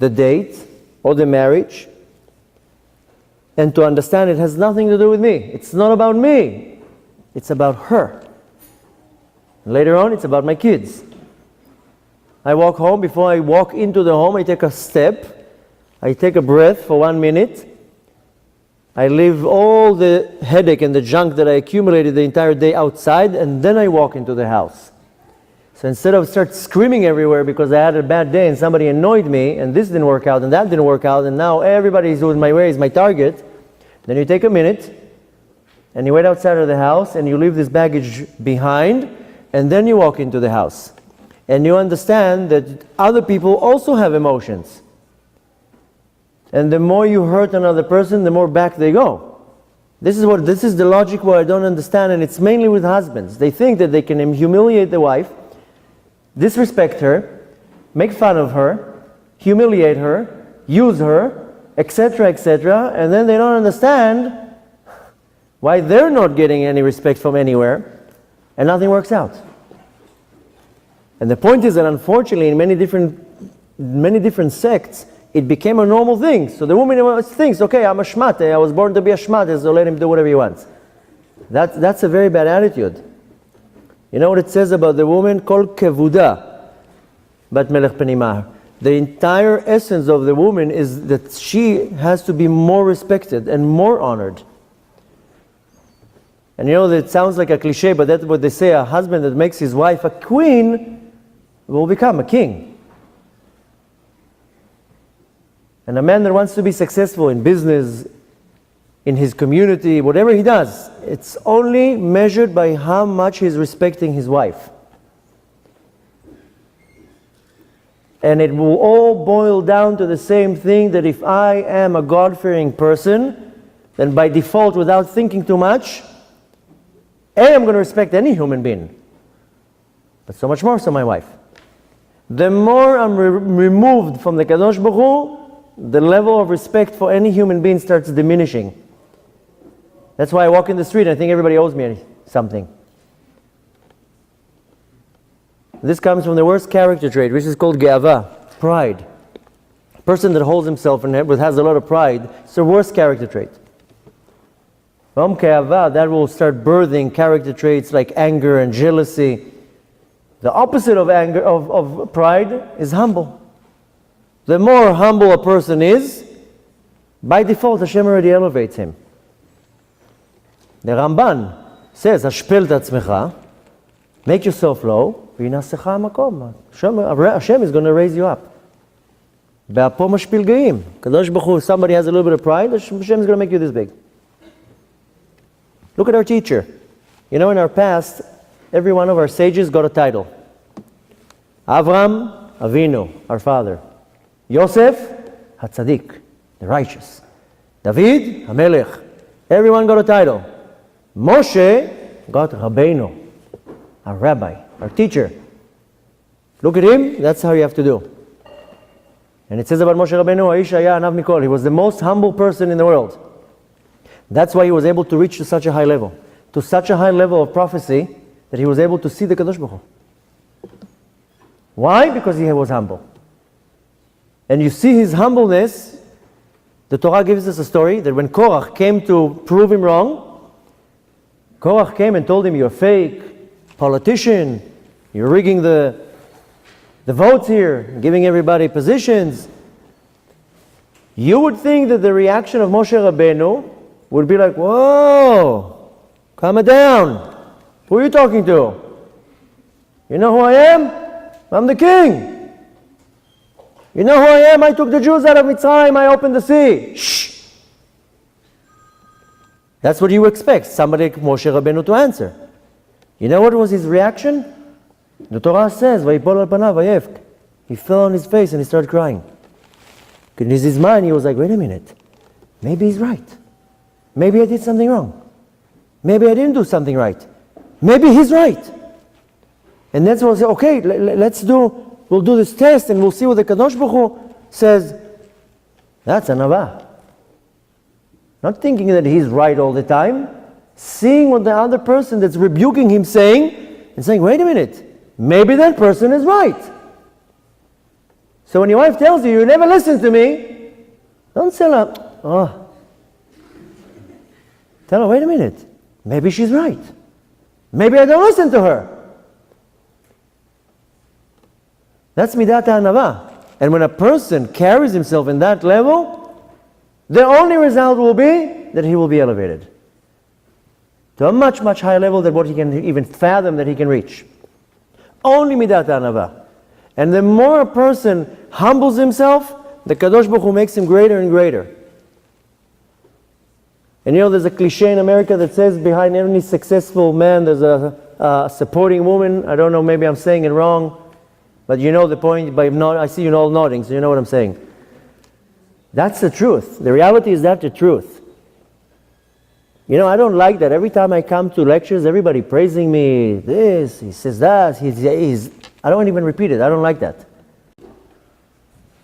the date or the marriage and to understand it has nothing to do with me. It's not about me. It's about her. Later on, it's about my kids. I walk home. Before I walk into the home, I take a step. I take a breath for 1 minute. I leave all the headache and the junk that I accumulated the entire day outside, and then I walk into the house. So instead of start screaming everywhere because I had a bad day and somebody annoyed me, and this didn't work out, and that didn't work out, and now everybody's doing my way is my target, then you take a minute, and you wait outside of the house, and you leave this baggage behind, and then you walk into the house. And you understand that other people also have emotions. And the more you hurt another person, the more back they go. This is the logic where I don't understand, and it's mainly with husbands. They think that they can humiliate the wife, disrespect her, make fun of her, humiliate her, use her, etc., etc., and then they don't understand why they're not getting any respect from anywhere, and nothing works out. And the point is that unfortunately in many different sects, it became a normal thing. So the woman thinks, okay, I'm a shmate, I was born to be a shmate, so let him do whatever he wants. That's a very bad attitude. You know what it says about the woman? Kol kevuda bat melech penimah. The entire essence of the woman is that she has to be more respected and more honored. And you know, that sounds like a cliche, but that's what they say, a husband that makes his wife a queen will become a king. And a man that wants to be successful in business, in his community, whatever he does, it's only measured by how much he's respecting his wife. And it will all boil down to the same thing, that if I am a God-fearing person, then by default, without thinking too much, I'm going to respect any human being. But so much more so my wife. the more I'm removed from the Kadosh Baruch Hu, the level of respect for any human being starts diminishing. That's why I walk in the street and I think everybody owes me something. This comes from the worst character trait, which is called ge'ava, pride. A person that holds himself and has a lot of pride, it's the worst character trait. From ge'ava, that will start birthing character traits like anger and jealousy. The opposite of anger, of pride, is humble. The more humble a person is, by default, Hashem already elevates him. The Ramban says, "Hashpel tatzmecha," make yourself low. Hashem is going to raise you up. Be'apo mashpil geim. Kadosh Baruch Hu, somebody has a little bit of pride, Hashem is going to make you this big. Look at our teacher. You know, in our past, every one of our sages got a title. Avram Avinu, our father. Yosef HaTzadik, the righteous. David HaMelech. Everyone got a title. Moshe got Rabbeinu, our rabbi, our teacher. Look at him, that's how you have to do. And it says about Moshe Rabbeinu, Aish haya anav mikol. He was the most humble person in the world. That's why he was able to reach to such a high level. To such a high level of prophecy that he was able to see the Kadosh Baruch Hu. Why? Because he was humble. And you see his humbleness. The Torah gives us a story that when Korach came to prove him wrong, Korach came and told him, "You're a fake politician, you're rigging the votes here, giving everybody positions." You would think that the reaction of Moshe Rabbeinu would be like, "Whoa, calm it down. Who are you talking to? You know who I am? I'm the king. You know who I am? I took the Jews out of Mitzrayim, I opened the sea." Shh. That's what you expect somebody like Moshe Rabbeinu to answer. You know what was his reaction? The Torah says, "Vayipol al panav vayevk." He fell on his face and he started crying. In his mind, he was like, "Wait a minute. Maybe he's right. Maybe I did something wrong. Maybe I didn't do something right. Maybe he's right." And that's what I said, okay, we'll do this test and we'll see what the Kadosh Baruch Hu says. That's Anava. Not thinking that he's right all the time. Seeing what the other person that's rebuking him saying, and saying, "Wait a minute, maybe that person is right." So when your wife tells you, "You never listen to me," don't say, "Oh." Tell her, "Wait a minute, maybe she's right. Maybe I don't listen to her." That's midat ha'anava. And when a person carries himself in that level, the only result will be that he will be elevated to a much, much higher level than what he can even fathom that he can reach. Only midat ha'anava. And the more a person humbles himself, the Kadosh Baruch Hu makes him greater and greater. And you know, there's a cliche in America that says behind any successful man there's a supporting woman. I don't know, maybe I'm saying it wrong. But you know the point, I see you all nodding, so you know what I'm saying. That's the truth. The reality is that the truth. You know, I don't like that. Every time I come to lectures, everybody praising me, this, he says that, I don't even repeat it. I don't like that.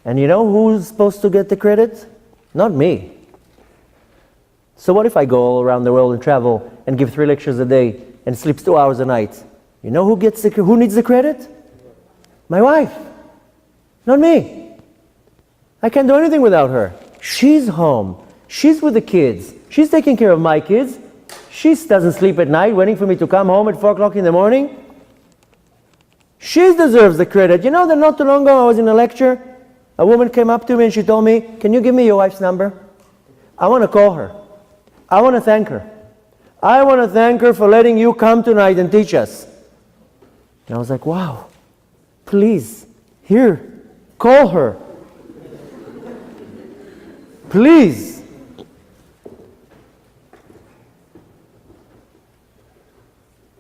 And you know who's supposed to get the credit? Not me. So what if I go all around the world and travel and give 3 lectures a day and sleep 2 hours a night? You know who needs the credit? My wife, not me. I can't do anything without her. She's home. She's with the kids. She's taking care of my kids. She doesn't sleep at night waiting for me to come home at 4 o'clock in the morning. She deserves the credit. You know that not too long ago I was in a lecture. A woman came up to me and she told me, "Can you give me your wife's number? I want to call her. I want to thank her. I want to thank her for letting you come tonight and teach us." And I was like, wow. Please, here, call her. Please.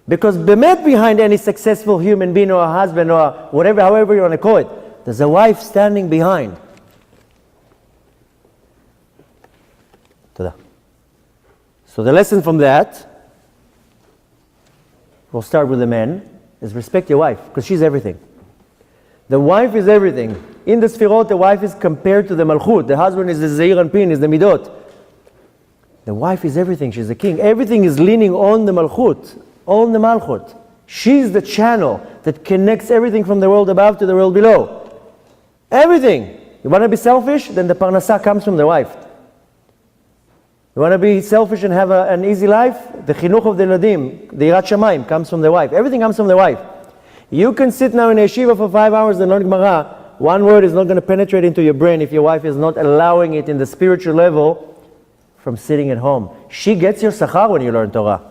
Because behind any successful human being or a husband or whatever, however you want to call it, there's a wife standing behind. So the lesson from that, we'll start with the men, is respect your wife, because she's everything. The wife is everything. In the Sfirot, the wife is compared to the Malchut. The husband is the Zeir Anpin, is the Midot. The wife is everything. She's the king. Everything is leaning on the Malchut, on the Malchut. She's the channel that connects everything from the world above to the world below. Everything. You want to be selfish? Then the parnasah comes from the wife. You want to be selfish and have an easy life? The chinuch of the ladim, the yirat shamayim, comes from the wife. Everything comes from the wife. You can sit now in a yeshiva for 5 hours and learn Gemara. One word is not going to penetrate into your brain if your wife is not allowing it in the spiritual level from sitting at home. She gets your sachar when you learn Torah.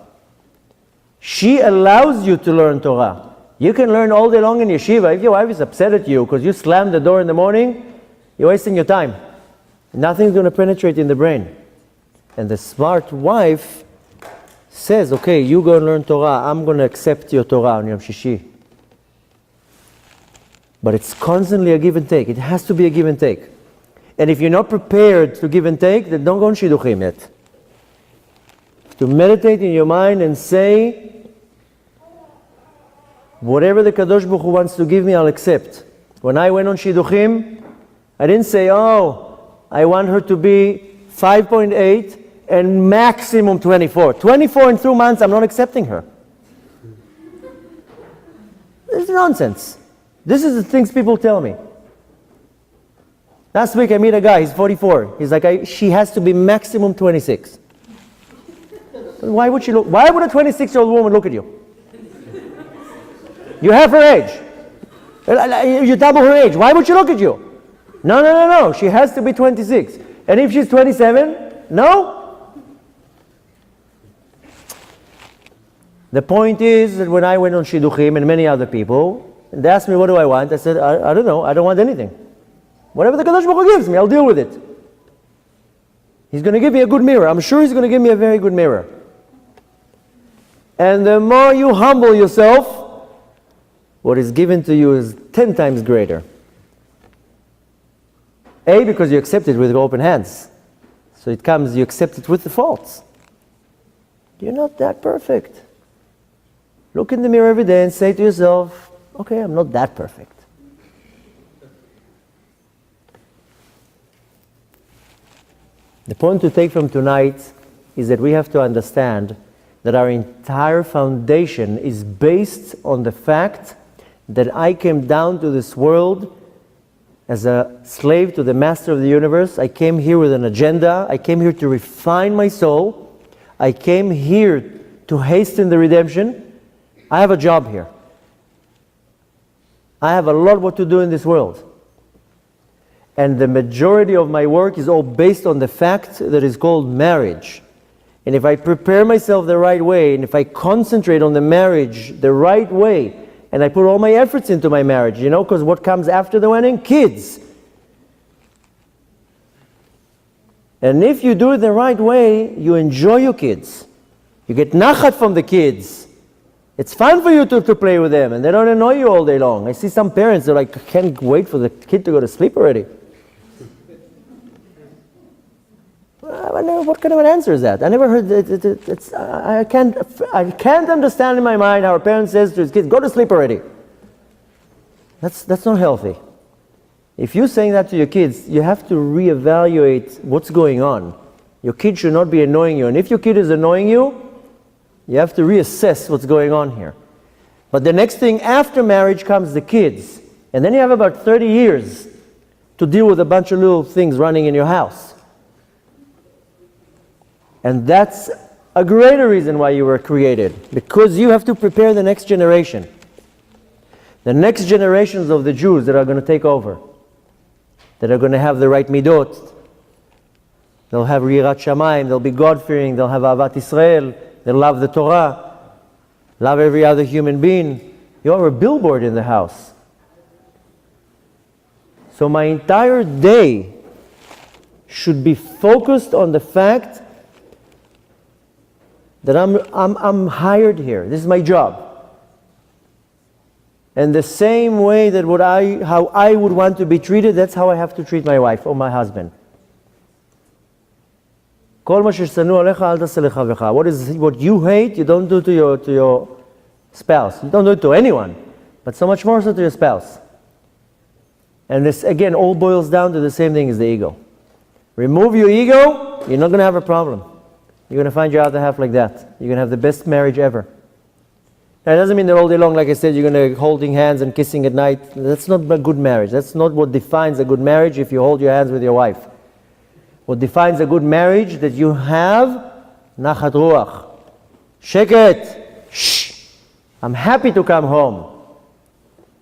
She allows you to learn Torah. You can learn all day long in yeshiva. If your wife is upset at you because you slammed the door in the morning, you're wasting your time. Nothing's going to penetrate in the brain. And the smart wife says, okay, you go and learn Torah. I'm going to accept your Torah on Yom Shishi. But it's constantly a give and take. It has to be a give and take. And if you're not prepared to give and take, then don't go on Shidduchim yet. To meditate in your mind and say, whatever the Kadosh Baruch Hu wants to give me, I'll accept. When I went on Shidduchim, I didn't say, oh, I want her to be 5.8 and maximum 24. 24 in 2 months, I'm not accepting her. It's nonsense. This is the things people tell me. Last week I meet a guy, he's 44. He's like, she has to be maximum 26. Why would she look? Why would a 26-year-old woman look at you? You have her age. You double her age. Why would she look at you? No. She has to be 26. And if she's 27, no? The point is that when I went on Shidduchim and many other people, and they asked me, what do I want? I said, I don't know. I don't want anything. Whatever the Kadosh Baruch Hu gives me, I'll deal with it. He's going to give me a good mirror. I'm sure he's going to give me a very good mirror. And the more you humble yourself, what is given to you is 10 times greater. A, because you accept it with open hands. So it comes, you accept it with the faults. You're not that perfect. Look in the mirror every day and say to yourself, okay, I'm not that perfect. The point to take from tonight is that we have to understand that our entire foundation is based on the fact that I came down to this world as a slave to the master of the universe. I came here with an agenda. I came here to refine my soul. I came here to hasten the redemption. I have a job here. I have a lot what to do in this world. And the majority of my work is all based on the fact that is called marriage. And if I prepare myself the right way, and if I concentrate on the marriage the right way, and I put all my efforts into my marriage, because what comes after the wedding? Kids. And if you do it the right way, you enjoy your kids. You get nachat from the kids. It's fun for you to play with them, and they don't annoy you all day long. I see some parents, they're like, I can't wait for the kid to go to sleep already. What kind of an answer is that? I never heard it. I can't understand in my mind how a parent says to his kids, go to sleep already. That's not healthy. If you're saying that to your kids, you have to reevaluate what's going on. Your kid should not be annoying you. And if your kid is annoying you, you have to reassess what's going on here. But the next thing after marriage comes the kids. And then you have about 30 years to deal with a bunch of little things running in your house. And that's a greater reason why you were created. Because you have to prepare the next generation. The next generations of the Jews that are going to take over. That are going to have the right midot. They'll have yirat shamayim, they'll be God-fearing, they'll have avat Israel, they'll love the Torah, love every other human being. You are a billboard in the house. So my entire day should be focused on the fact that I'm hired here. This is my job. And the same way that how I would want to be treated, that's how I have to treat my wife or my husband. What you hate, you don't do to your spouse. You don't do it to anyone, but so much more so to your spouse. And this, again, all boils down to the same thing as the ego. Remove your ego, you're not going to have a problem. You're going to find your other half like that. You're going to have the best marriage ever. Now, it doesn't mean that all day long, like I said, you're going to holding hands and kissing at night. That's not a good marriage. That's not what defines a good marriage if you hold your hands with your wife. What defines a good marriage, that you have nachat ruach. Sheket. Shh. I'm happy to come home.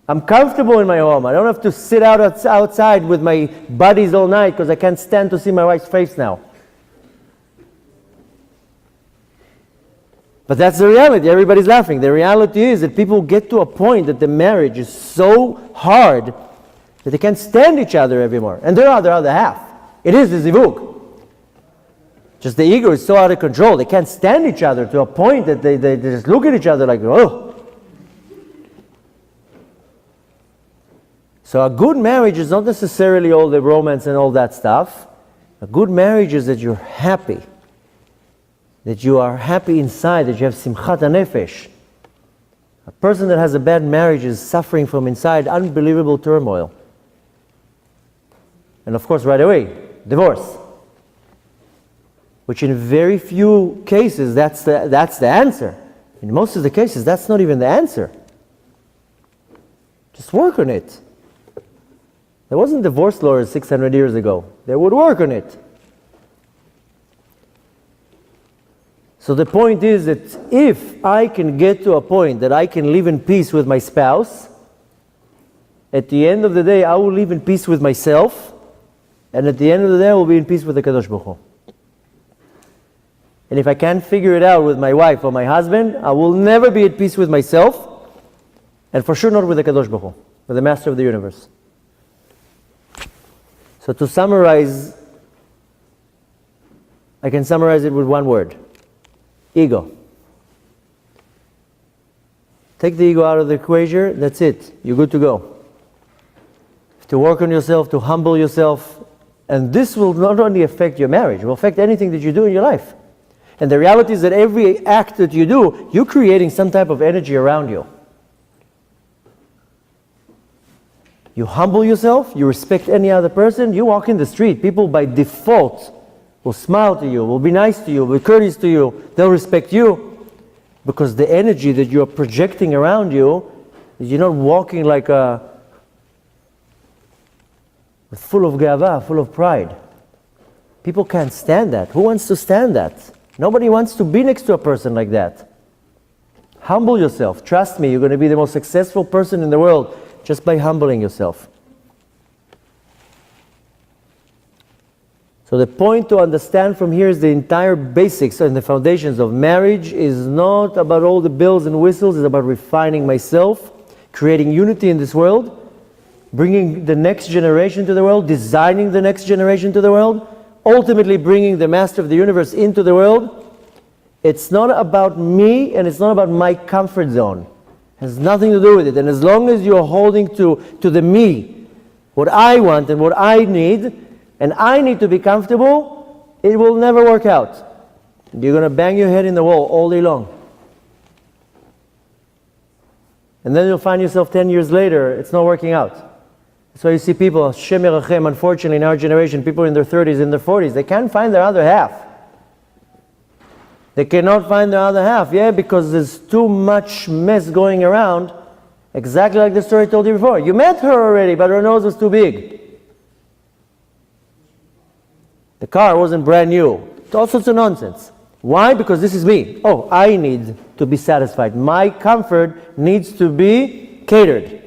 I'm comfortable in my home. I don't have to sit outside with my buddies all night because I can't stand to see my wife's face now. But that's the reality. Everybody's laughing. The reality is that people get to a point that the marriage is so hard that they can't stand each other anymore. And they're their other half. It is the zivug. Just the ego is so out of control. They can't stand each other to a point that they just look at each other like, oh. So a good marriage is not necessarily all the romance and all that stuff. A good marriage is that you're happy. That you are happy inside, that you have simchat hanefesh. A person that has a bad marriage is suffering from inside unbelievable turmoil. And of course, right away, divorce. Which in very few cases, that's the answer. In most of the cases, that's not even the answer. Just work on it. There wasn't divorce lawyers 600 years ago. They would work on it. So the point is that if I can get to a point that I can live in peace with my spouse, at the end of the day, I will live in peace with myself, and at the end of the day, I will be in peace with the Kadosh Baruch Hu. And if I can't figure it out with my wife or my husband, I will never be at peace with myself, and for sure not with the Kadosh Baruch Hu, with the Master of the Universe. So to summarize, I can summarize it with one word. Ego. Take the ego out of the equation, that's it. You're good to go. To work on yourself, to humble yourself, and this will not only affect your marriage, it will affect anything that you do in your life. And the reality is that every act that you do, you're creating some type of energy around you. You humble yourself, you respect any other person, you walk in the street, people by default will smile to you, will be nice to you, will be courteous to you, they'll respect you. Because the energy that you're projecting around you, you're not walking like full of gava, full of pride. People can't stand that. Who wants to stand that? Nobody wants to be next to a person like that. Humble yourself. Trust me, you're going to be the most successful person in the world just by humbling yourself. So the point to understand from here is the entire basics and the foundations of marriage is not about all the bells and whistles, it's about refining myself, creating unity in this world, bringing the next generation to the world, designing the next generation to the world, ultimately bringing the Master of the Universe into the world. It's not about me and it's not about my comfort zone. It has nothing to do with it. And as long as you're holding to the me, what I want and what I need, and I need to be comfortable, it will never work out. You're going to bang your head in the wall all day long. And then you'll find yourself 10 years later, it's not working out. That's why you see people, Hashem Yerachem, unfortunately in our generation, people in their 30s, in their 40s, they can't find their other half. They cannot find their other half, because there's too much mess going around, exactly like the story I told you before. You met her already, but her nose was too big. The car wasn't brand new. It's all sorts of nonsense. Why? Because this is me. Oh, I need to be satisfied. My comfort needs to be catered.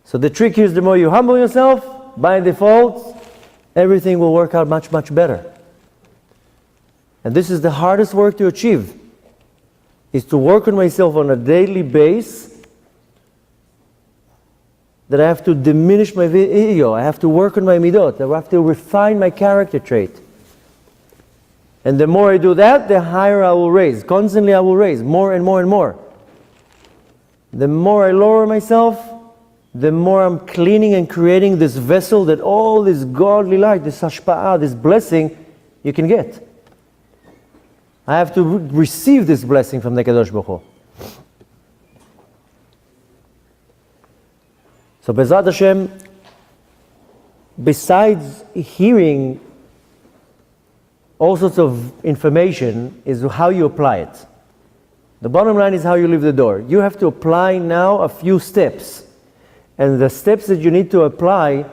So the trick here is the more you humble yourself, by default, everything will work out much, much better. And this is the hardest work to achieve, is to work on myself on a daily basis, that I have to diminish my ego, I have to work on my midot, I have to refine my character trait. And the more I do that, the higher I will raise. Constantly I will raise, more and more and more. The more I lower myself, the more I'm cleaning and creating this vessel that all this godly light, this hashpa'ah, this blessing, you can get. I have to receive this blessing from the Kadosh Baruch Hu. So Bezrat Hashem, besides hearing all sorts of information, is how you apply it. The bottom line is how you leave the door. You have to apply now a few steps. And the steps that you need to apply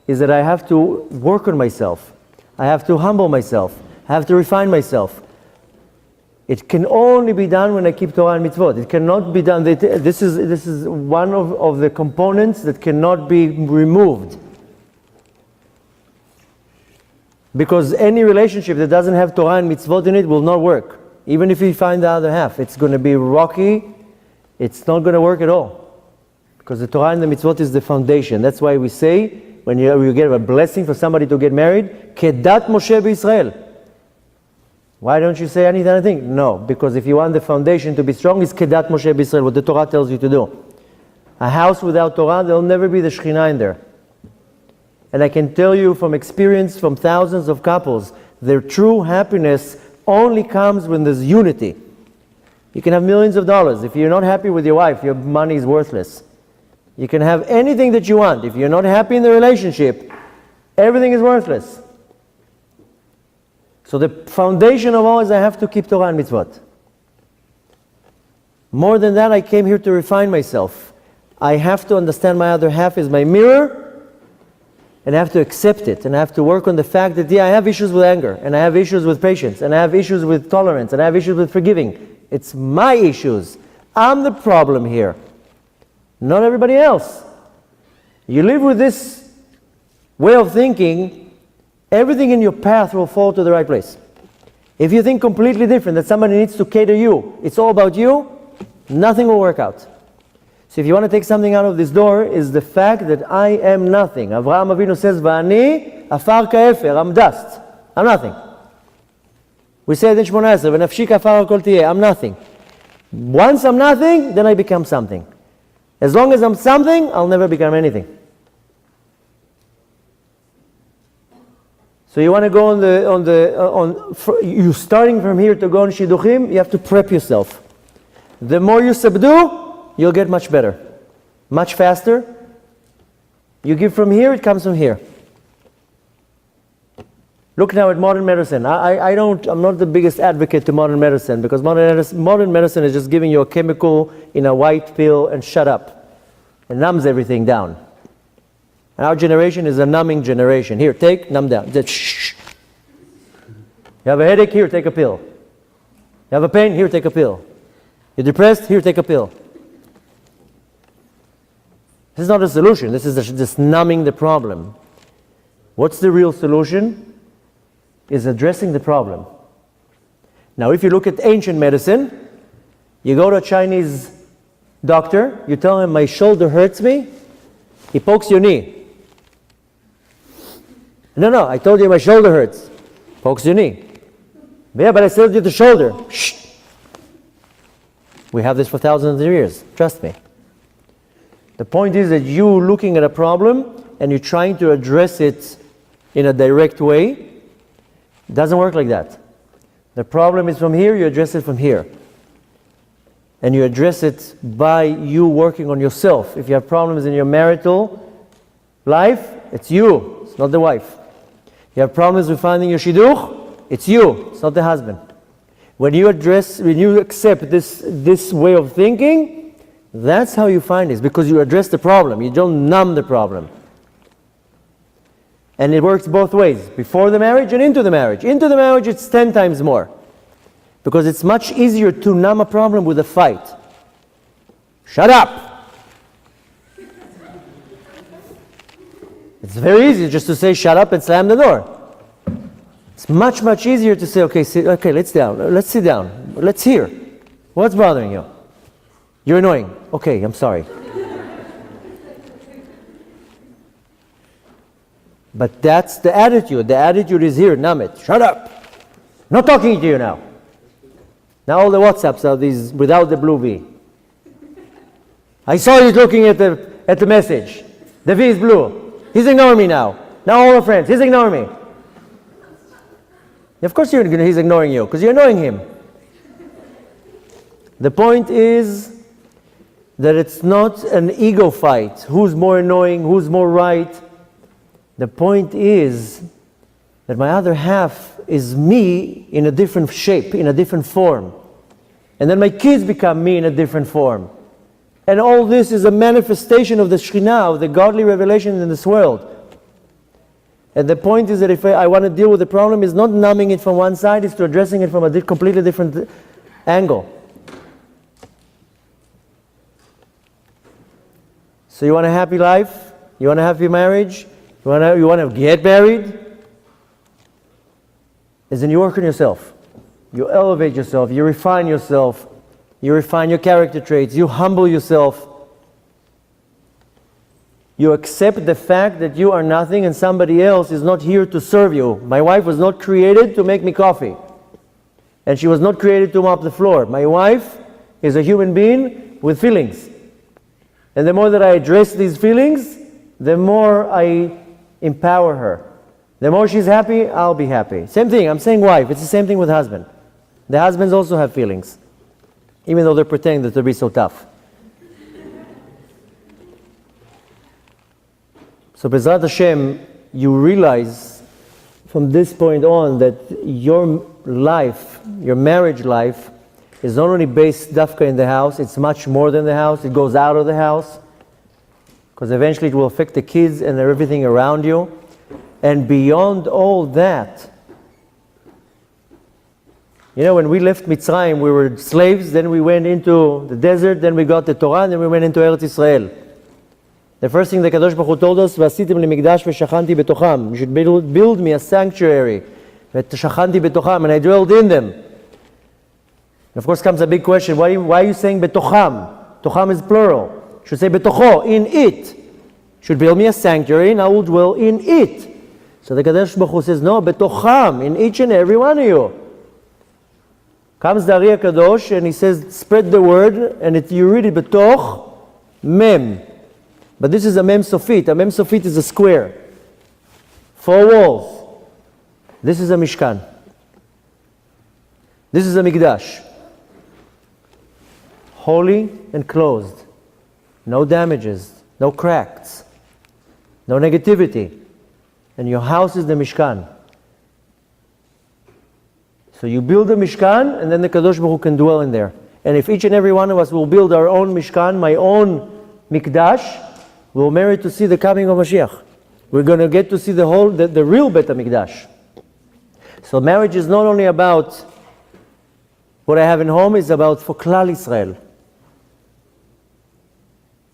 is that I have to work on myself. I have to humble myself. I have to refine myself. It can only be done when I keep Torah and mitzvot. It cannot be done. This is one of the components that cannot be removed. Because any relationship that doesn't have Torah and mitzvot in it will not work. Even if you find the other half, it's going to be rocky. It's not going to work at all. Because the Torah and the mitzvot is the foundation. That's why we say, when you get a blessing for somebody to get married, Kedat Moshe b'Yisrael. Why don't you say any other thing? No, because if you want the foundation to be strong, it's Kedat Moshe b'Yisrael, what the Torah tells you to do. A house without Torah, there'll never be the Shekhinah in there. And I can tell you from experience from thousands of couples, their true happiness only comes when there's unity. You can have millions of dollars. If you're not happy with your wife, your money is worthless. You can have anything that you want. If you're not happy in the relationship, everything is worthless. So the foundation of all is I have to keep Torah and mitzvot. More than that, I came here to refine myself. I have to understand my other half is my mirror, and I have to accept it, and I have to work on the fact that, I have issues with anger, and I have issues with patience, and I have issues with tolerance, and I have issues with forgiving. It's my issues. I'm the problem here, not everybody else. You live with this way of thinking, everything in your path will fall to the right place. If you think completely different, that somebody needs to cater you, it's all about you, nothing will work out. So if you want to take something out of this door, is the fact that I am nothing. Avraham Avinu says, Va'ani afar ka'efer, I'm dust. I'm nothing. We say it in Shmona Esrei, V'nafshi ka'afar kol tiyeh, I'm nothing. Once I'm nothing, then I become something. As long as I'm something, I'll never become anything. So you want to go you starting from here to go on Shidduchim, you have to prep yourself. The more you subdue, you'll get much better, much faster. You give from here, it comes from here. Look now at modern medicine. I'm not the biggest advocate to modern medicine, because modern medicine is just giving you a chemical in a white pill and shut up. It numbs everything down. And our generation is a numbing generation. Here, take, numb down. Shh. You have a headache, here, take a pill. You have a pain, here, take a pill. You're depressed, here, take a pill. This is not a solution. This is just numbing the problem. What's the real solution? Is addressing the problem. Now, if you look at ancient medicine, you go to a Chinese doctor, you tell him, my shoulder hurts me, he pokes your knee. No, I told you my shoulder hurts. Pokes your knee. Yeah, but I still did the shoulder. Shh. We have this for thousands of years. Trust me. The point is that you looking at a problem and you're trying to address it in a direct way. It doesn't work like that. The problem is from here, you address it from here. And you address it by you working on yourself. If you have problems in your marital life, it's you, it's not the wife. You have problems with finding your shidduch, it's you, it's not the husband. When you accept this way of thinking, that's how you find this, because you address the problem. You don't numb the problem. And it works both ways, before the marriage and into the marriage. Into the marriage, it's 10 times more. Because it's much easier to numb a problem with a fight. Shut up! It's very easy just to say shut up and slam the door. It's much, much easier to say, okay, let's sit down. Let's hear. What's bothering you? You're annoying. Okay, I'm sorry. But that's the attitude. The attitude is here, numb it. Shut up. Not talking to you now. Now all the WhatsApps are these without the blue V. I saw you looking at the message. The V is blue. He's ignoring me now. Now all our friends, he's ignoring me. Of course he's ignoring you, because you're annoying him. The point is, that it's not an ego fight. Who's more annoying? Who's more right? The point is that my other half is me in a different shape, in a different form. And then my kids become me in a different form. And all this is a manifestation of the Shekhinah, of the godly revelation in this world. And the point is that if I want to deal with the problem, is not numbing it from one side, it's to addressing it from a completely different angle. So you want a happy life? You want a happy marriage? You want to get married? Is then you work on yourself. You elevate yourself. You refine yourself. You refine your character traits. You humble yourself. You accept the fact that you are nothing and somebody else is not here to serve you. My wife was not created to make me coffee. And she was not created to mop the floor. My wife is a human being with feelings. And the more that I address these feelings, the more I empower her. The more she's happy, I'll be happy. Same thing, I'm saying wife, it's the same thing with husband. The husbands also have feelings, even though they're pretending that they'll be so tough. So Bezrat Hashem, you realize from this point on that your life, your marriage life, is not only based dafka in the house, it's much more than the house, it goes out of the house, because eventually it will affect the kids and everything around you. And beyond all that, you know, when we left Mitzrayim, we were slaves, then we went into the desert, then we got the Torah, and then we went into Eretz Israel. The first thing the Kadosh Baruch Hu told us, "V'asitim li migdash v'shachanti betocham." You should build me a sanctuary, v'shachanti betocham, and I dwelled in them. And of course comes a big question, why are you saying betocham? Tocham is plural. You should say betocho, in it. You should build me a sanctuary, and I will dwell in it. So the Kadosh Baruch Hu says, no, betocham, in each and every one of you. Comes the Ari HaKadosh, and he says, spread the word, and you read it betoch, mem. But this is a mem sofit. A mem sofit is a square. 4 walls. This is a mishkan. This is a mikdash. Holy and closed. No damages, no cracks, no negativity. And your house is the mishkan. So you build a mishkan, and then the Kadosh Baruch Hu can dwell in there. And if each and every one of us will build our own mishkan, my own mikdash, we'll merit to see the coming of Mashiach. We're going to get to see the real Bet HaMikdash. So marriage is not only about what I have in home, it's about for Klal Israel.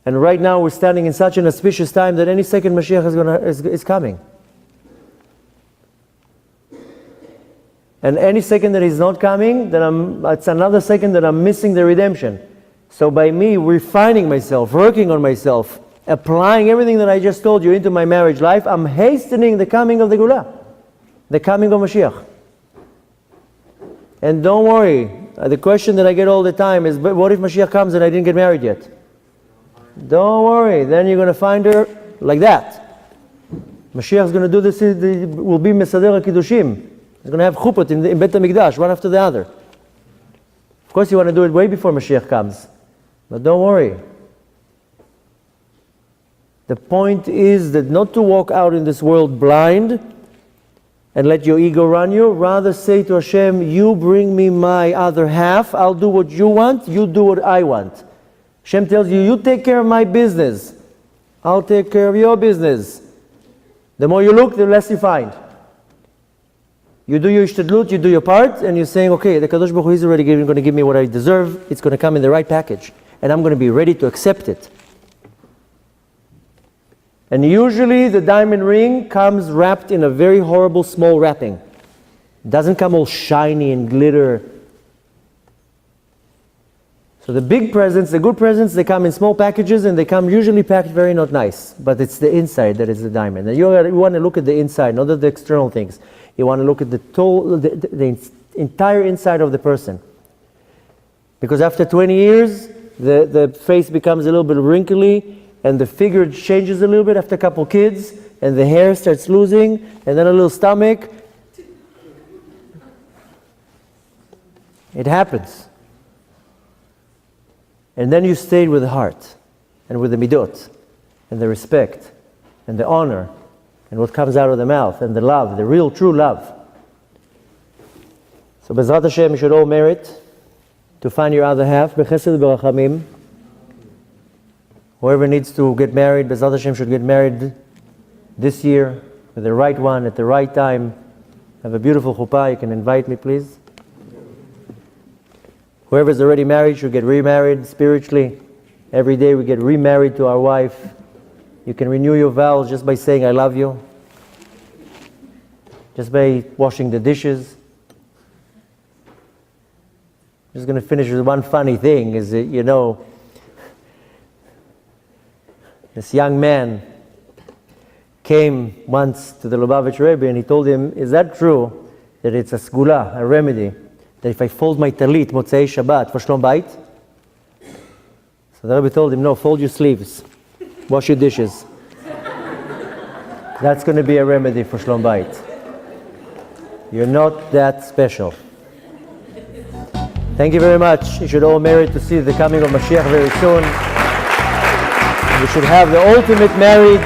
And right now we're standing in such an auspicious time that any second Mashiach is coming. And any second that he's not coming, then it's another second that I'm missing the redemption. So by me refining myself, working on myself, applying everything that I just told you into my marriage life, I'm hastening the coming of the Geulah, the coming of Mashiach. And don't worry, the question that I get all the time is, but what if Mashiach comes and I didn't get married yet? Don't worry, then you're going to find her like that. Mashiach is going to do this, will be Mesader HaKiddushim. He's going to have chuppot in Bet HaMikdash, one after the other. Of course you want to do it way before Mashiach comes. But don't worry. The point is that not to walk out in this world blind and let your ego run you. Rather say to Hashem, you bring me my other half, I'll do what you want, you do what I want. Hashem tells you, you take care of my business, I'll take care of your business. The more you look, the less you find. You do your ishtadlut, you do your part, and you're saying, okay, the Kadosh Baruch Hu is already going to give me what I deserve, it's going to come in the right package, and I'm going to be ready to accept it. And usually the diamond ring comes wrapped in a very horrible small wrapping. It doesn't come all shiny and glitter. So the big presents, the good presents, they come in small packages and they come usually packed very not nice. But it's the inside that is the diamond. And you want to look at the inside, not at the external things. You want to look at the entire inside of the person. Because after 20 years, the face becomes a little bit wrinkly, and the figure changes a little bit after a couple kids, and the hair starts losing, and then a little stomach. It happens. And then you stayed with the heart, and with the midot, and the respect, and the honor, and what comes out of the mouth, and the love, the real, true love. So Bezrat Hashem, you should all merit to find your other half, b'chesed v'rachamim. Whoever needs to get married, Bezrat Hashem should get married this year, with the right one, at the right time. Have a beautiful chuppah. You can invite me, please. Whoever's already married should get remarried spiritually. Every day we get remarried to our wife. You can renew your vows just by saying, I love you. Just by washing the dishes. I'm just going to finish with one funny thing, is that, this young man came once to the Lubavitch Rabbi and he told him, is that true that it's a sgula, a remedy, that if I fold my talit Motzei Shabbat for Shlom Bayit? So the Rabbi told him, no, fold your sleeves, wash your dishes. That's going to be a remedy for Shlom Bayit. You're not that special. Thank you very much. You should all merit to see the coming of Mashiach very soon. We should have the ultimate married